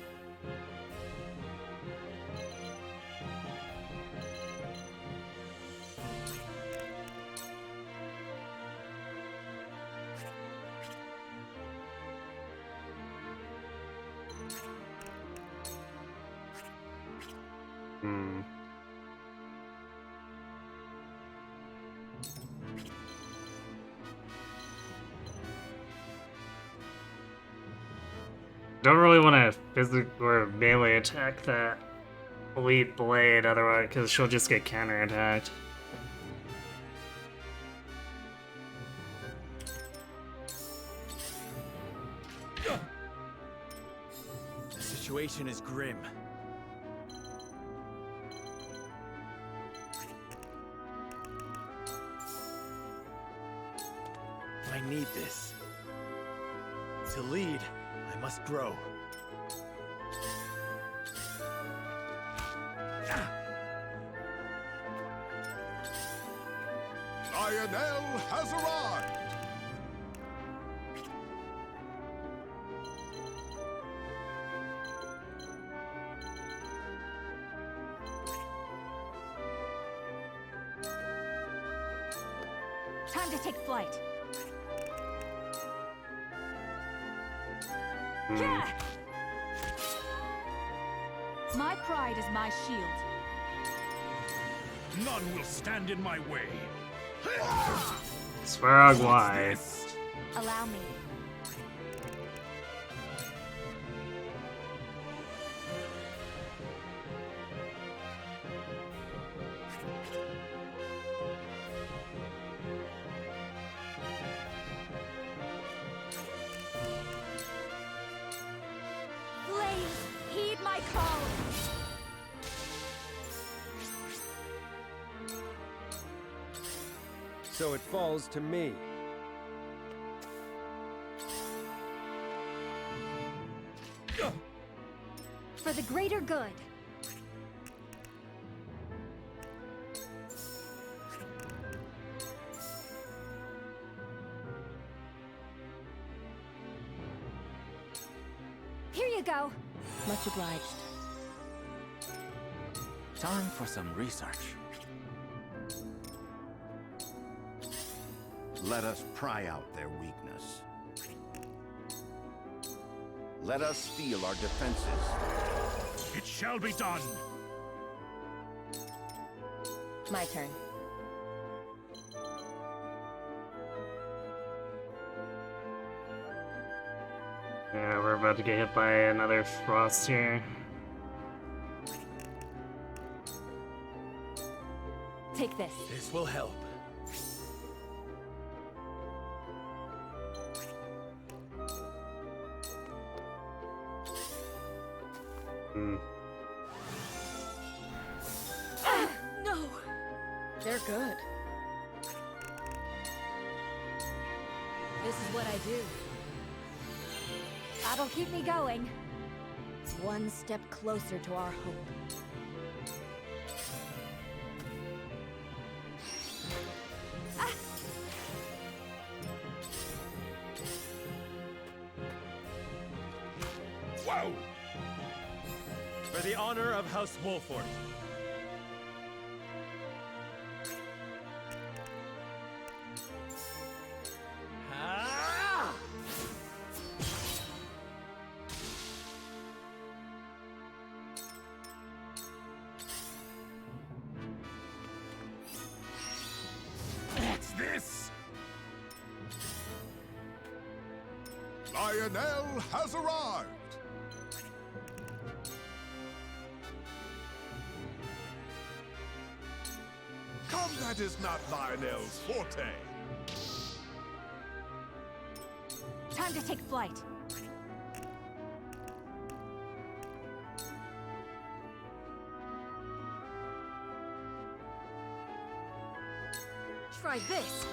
Don't really want to physical or melee attack that elite blade, otherwise, because she'll just get counterattacked. The situation is grim. I need this. To lead, I must grow. Lionel has arrived! Time to take flight. Yeah! My pride is my shield. None will stand in my way. Svarog, why? Allow me. Flames, heed my call. So it falls to me. For the greater good. Here you go. Much obliged. Time for some research. Let us pry out their weakness. Let us steel our defenses. It shall be done. My turn. Yeah, we're about to get hit by another frost here. Take this. This will help. No. They're good. This is what I do. That'll keep me going. One step closer to our hope. Wow! For the honor of House Wolford. Ah! What's this? Lionel has arrived! Combat is not Lionel's forte. Time to take flight. Try this.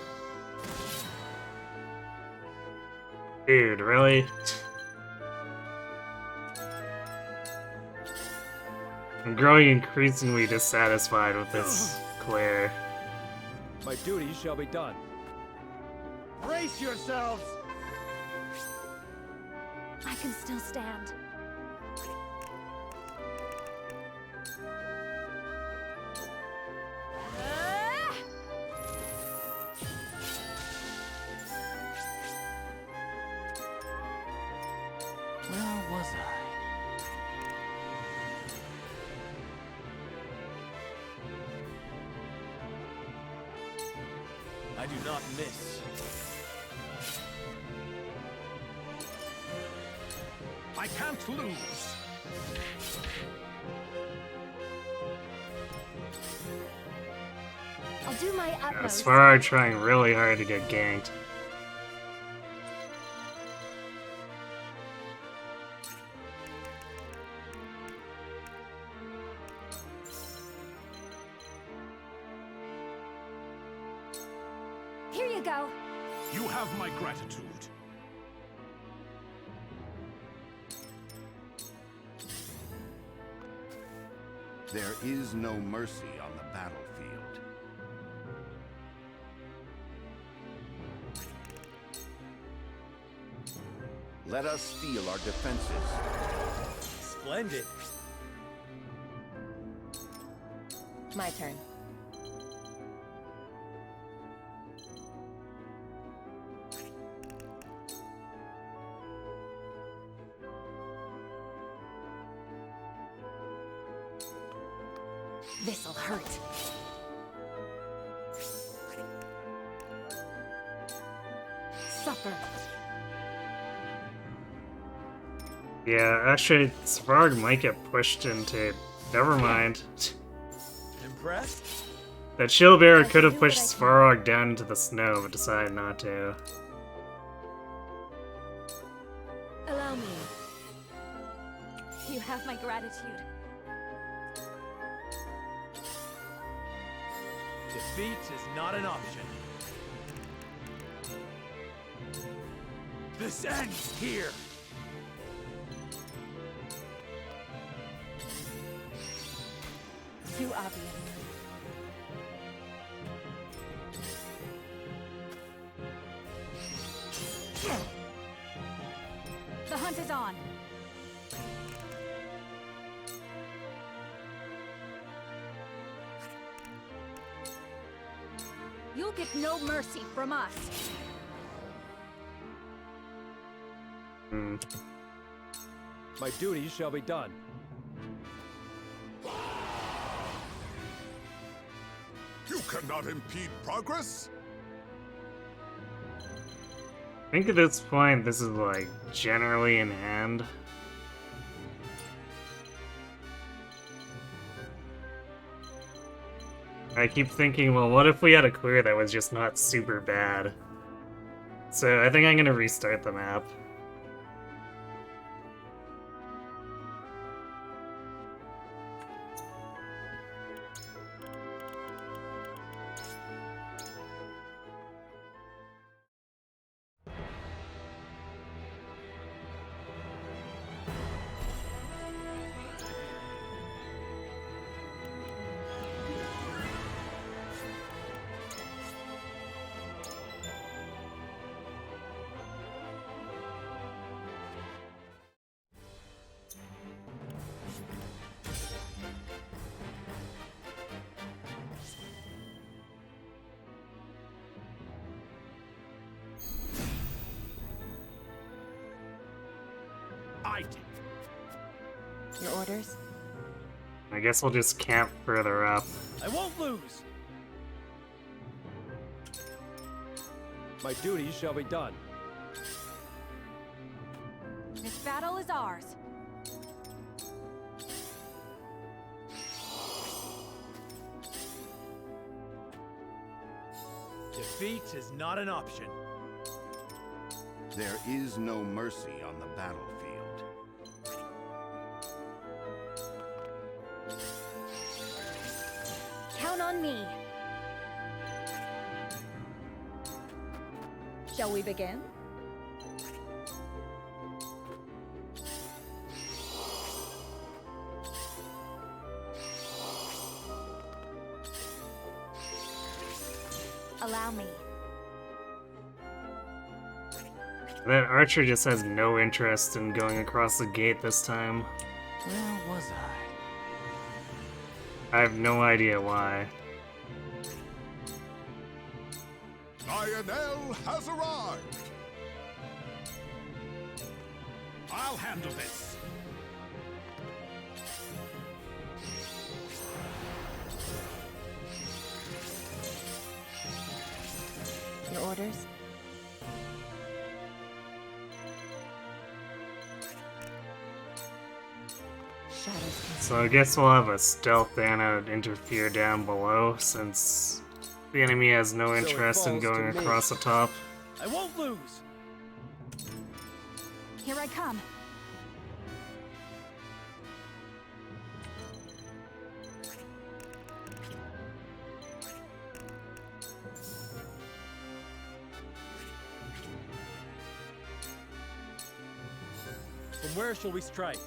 Dude, really? I'm growing increasingly dissatisfied with this Claire. My duty shall be done. Brace yourselves! I can still stand. Where was I? I do not miss. I can't lose. I'll do my utmost. Svarog trying really hard to get ganked. Here you go. You have my gratitude. There is no mercy on the battlefield. Let us steel our defenses. Splendid. My turn. This'll hurt. Suffer. Yeah, actually, Svarog might get pushed into. Never mind. Impressed? That shield bearer could have pushed Svarog down into the snow, but decided not to. Allow me. You have my gratitude. Defeat is not an option. This ends here. Too obvious. The hunt is on. You'll get no mercy from us. My duty shall be done. You cannot impede progress. I think at this point, this is like generally in hand. I keep thinking, well, what if we had a clear that was just not super bad? So I think I'm gonna restart the map. Your orders? I guess we'll just camp further up. I won't lose. My duty shall be done. This battle is ours. Defeat is not an option. There is no mercy on the battlefield. Count on me. Shall we begin? Allow me. That archer just has no interest in going across the gate this time. Where was I? I have no idea why. Lionel has arrived. I'll handle this. Your orders? So I guess we'll have a stealth Anna interfere down below, since the enemy has no interest in going across the top. I won't lose. Here I come. From where shall we strike?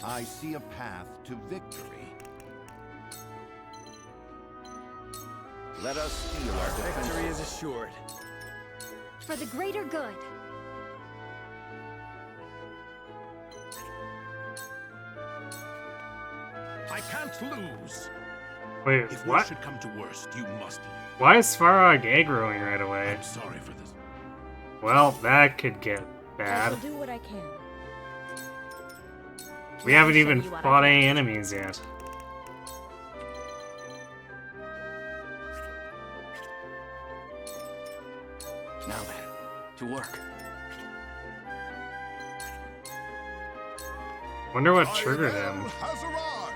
I see a path to victory. Let us steal our Victory defenses. is assured. For the greater good. I can't lose. Wait, If what? what should come to worst, you must leave. Why is Svarog aggroing right away? I'm sorry for this. Well, that could get I bad. shall do what I can. We haven't show even you what fought I've any got. enemies yet. Now then, to work. Wonder what triggered Lionel him. has arrived.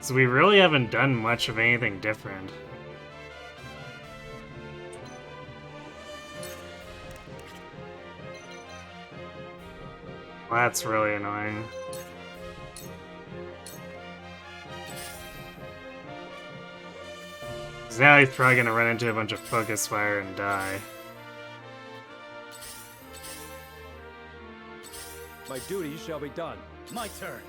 So we really haven't done much of anything different. Well, that's really annoying. Because now he's probably gonna run into a bunch of focus fire and die. My duty shall be done. My turn.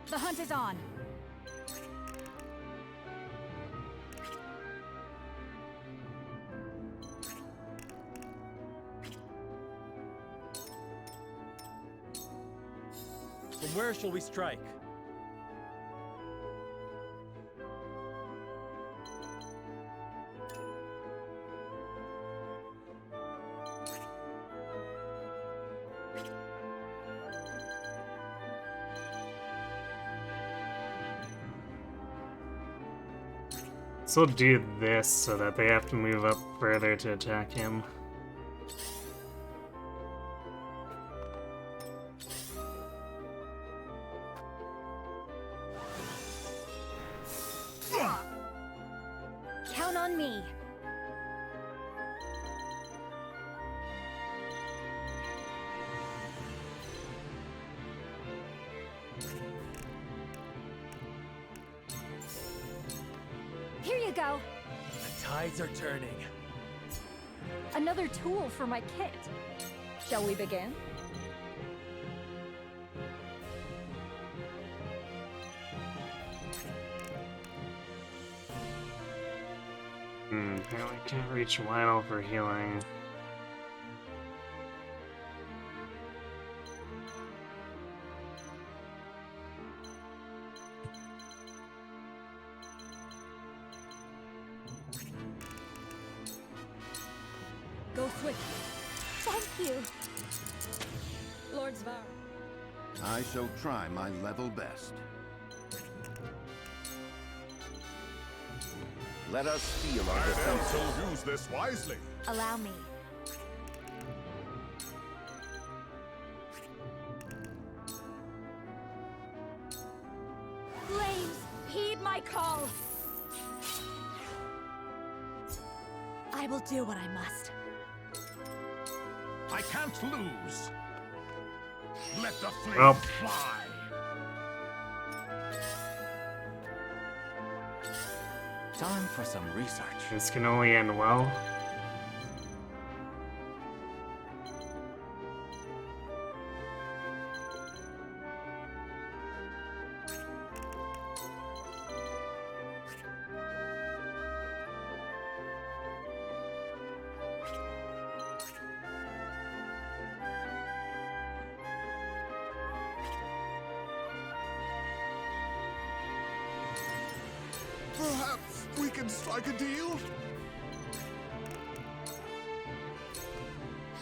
The hunt is on. From where shall we strike? So we'll do this so that they have to move up further to attack him. Count on me. Here you go. The tides are turning. Another tool for my kit. Shall we begin? Apparently can't reach Lionel for healing. Go swiftly. Thank you. Lord Svar. I shall try my level best. Let us steal our Lionel defenses. shall use this wisely. Allow me. Flames, heed my call. I will do what I must. I can't lose. Let the flames Well. fly. Time for some research. This can only end well. Perhaps we can strike a deal?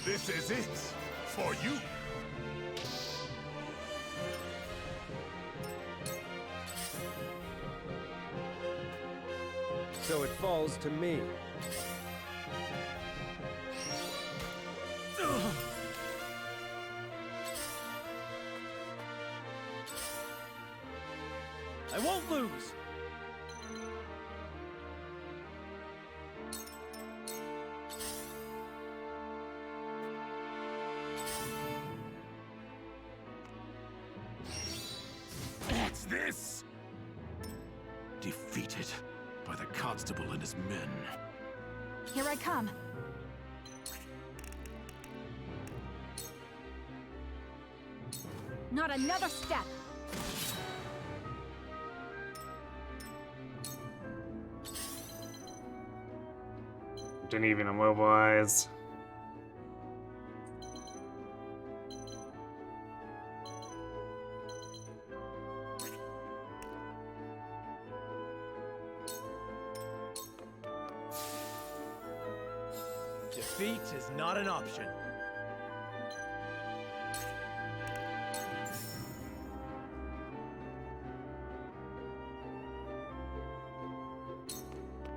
This is it. For you. So it falls to me. I won't lose. this? Defeated by the constable and his men. Here I come. Not another step. Didn't even immobilize. Defeat is not an option.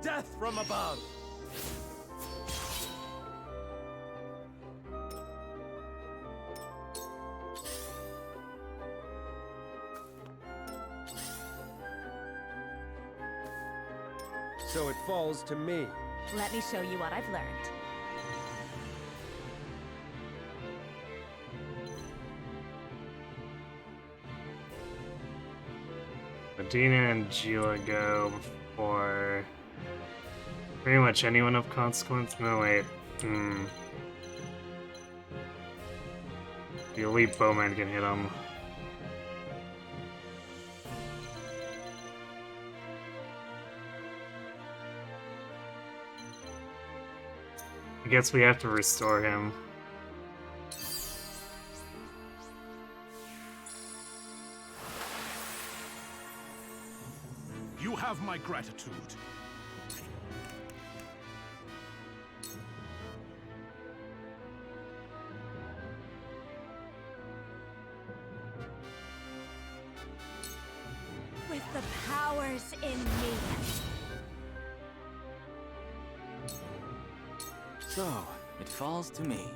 Death from above! So it falls to me. Let me show you what I've learned. Medina and Gila go for pretty much anyone of consequence. No, wait. The elite bowman can hit him. I guess we have to restore him. You have my gratitude. With the powers in me. So, it falls to me.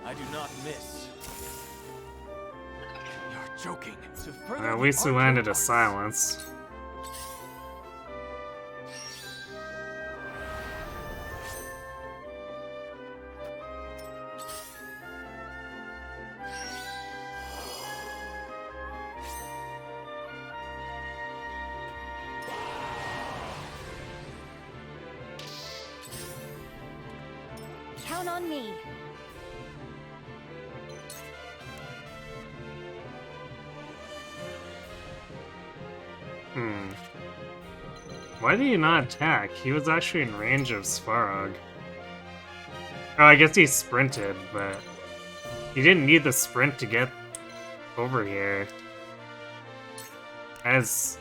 I do not miss. You're joking. To further At the least we arcane landed a arts. silence. Count on me. Why did he not attack? He was actually in range of Svarog. Oh, I guess he sprinted, but he didn't need the sprint to get over here. That's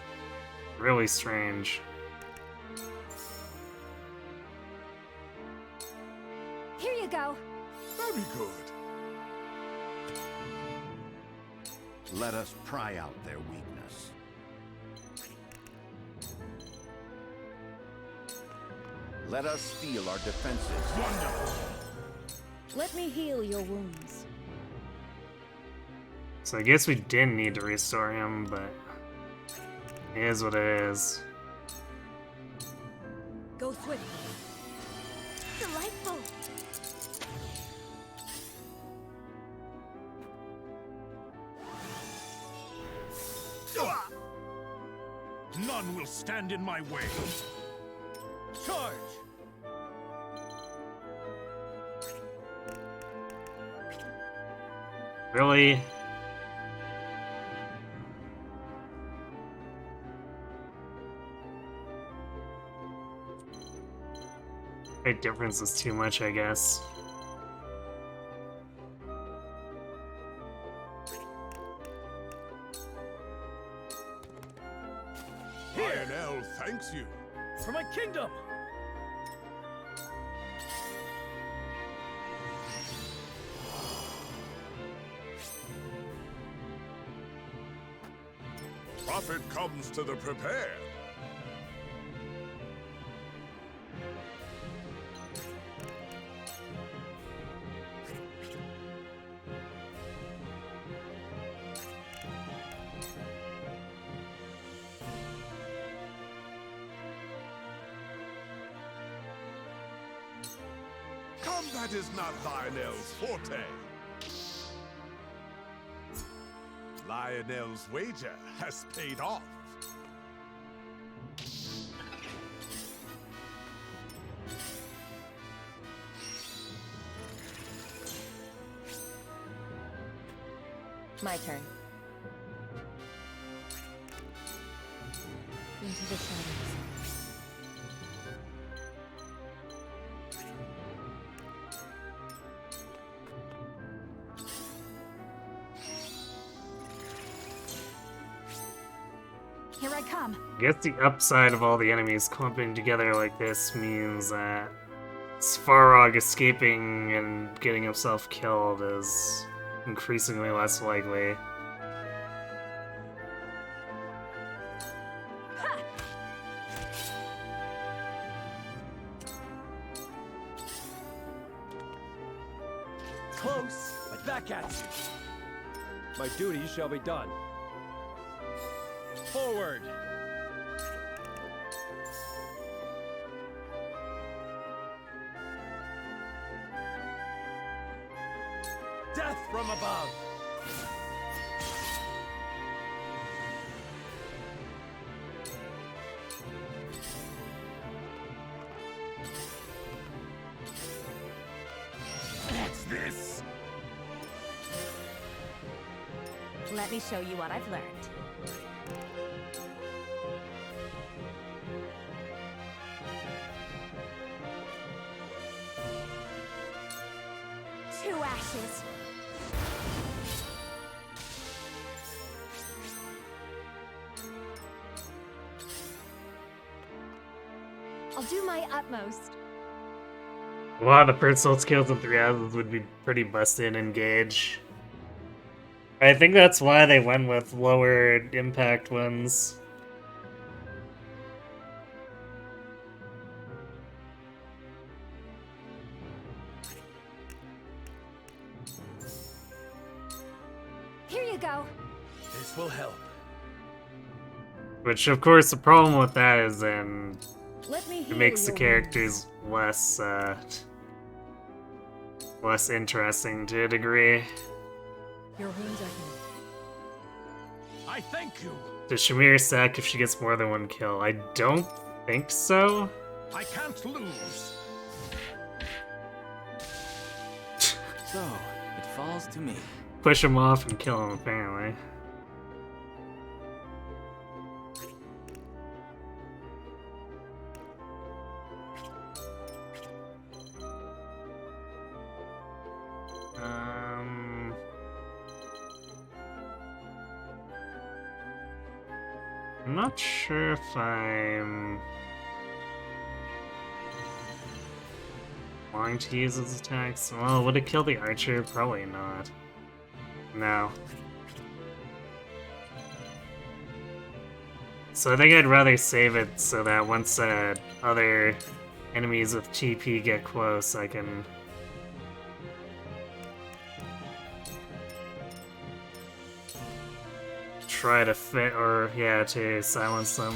really strange. Here you go. Very good. Let us pry out their weakness. Let us steel our defenses. Wonderful. Let me heal your wounds. So I guess we didn't need to restore him, but it is what it is. Go swiftly. Delightful. None will stand in my way. Charge! Really? Height difference is too much, I guess. Lionel thanks you. For my kingdom! Prophet comes to the prepared. Combat is not Lionel's forte. Lionel's wager has paid off. My turn. Into the shadows. Here I come. I guess the upside of all the enemies clumping together like this means that Svarog escaping and getting himself killed is increasingly less likely. Close, but back at you. My duty shall be done. Forward! Death from above! What's this? Let me show you what I've learned. Two ashes. I'll do my utmost. A lot of personal skills in 3 houses would be pretty busted in Engage. I think that's why they went with lower impact ones. Here you go. This will help. Which, of course, the problem with that is then Let me it heal makes the your characters less interesting to a degree. wounds. Your wounds are healed. I thank you. Does Shamir sack if she gets more than 1 kill? I don't think so. I can't lose. So, it falls to me. Push him off and kill him, apparently. I'm not sure if I'm wanting to use his attacks. Well, would it kill the archer? Probably not. No. So I think I'd rather save it so that once other enemies with TP get close, I can try to fit, or yeah, to silence them.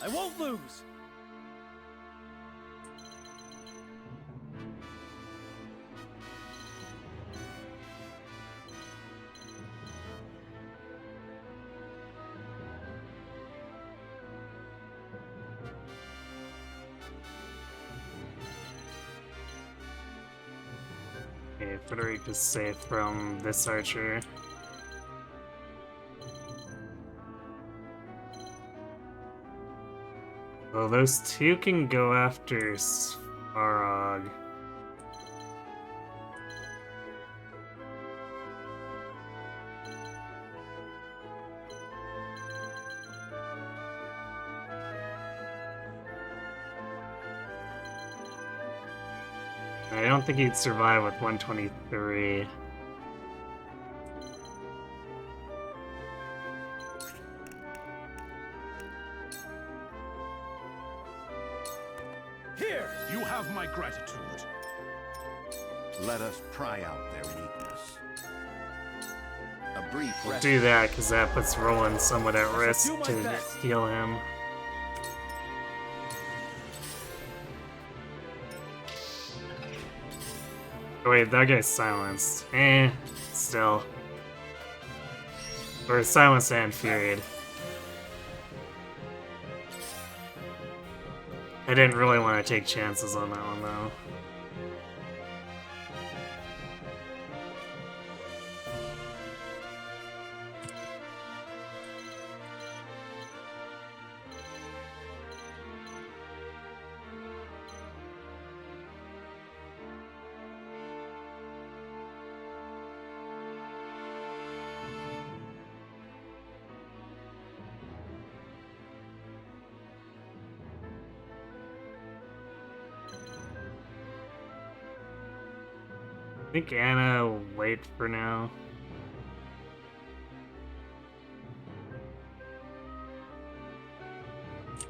I won't lose! Okay, Frederica's safe from this archer. Well, those two can go after Svarog. I don't think he'd survive with 123. Here! You have my gratitude. Let us pry out their weakness. A brief We'll rest. do that because that puts Roland somewhat at risk do my to best. heal him. Oh, wait, that guy's silenced. Still. Or silenced and infuriated. I didn't really want to take chances on that one, though. I think Anna will wait for now.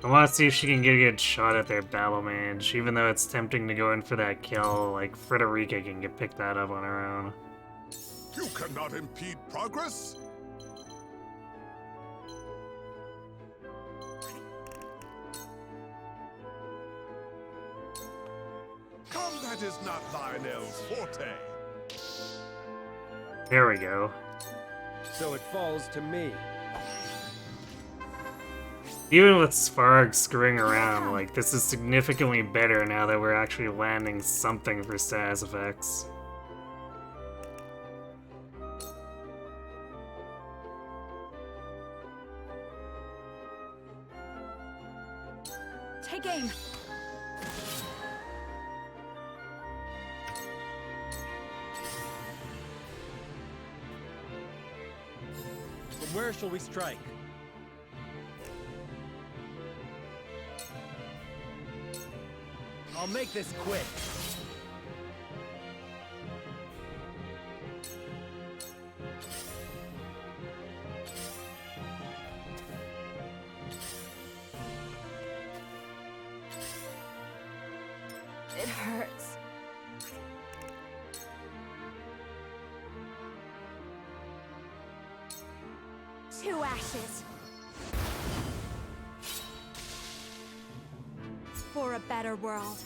I want to see if she can get a good shot at their battle mage, even though it's tempting to go in for that kill. Like, Frederica can get picked that up on her own. You cannot impede progress? Combat is not Lionel's forte. There we go. So it falls to me. Even with Svarg screwing around, like, this is significantly better now that we're actually landing something for status effects. Take aim. From where shall we strike? I'll make this quick. It hurts. Two ashes. For a better world.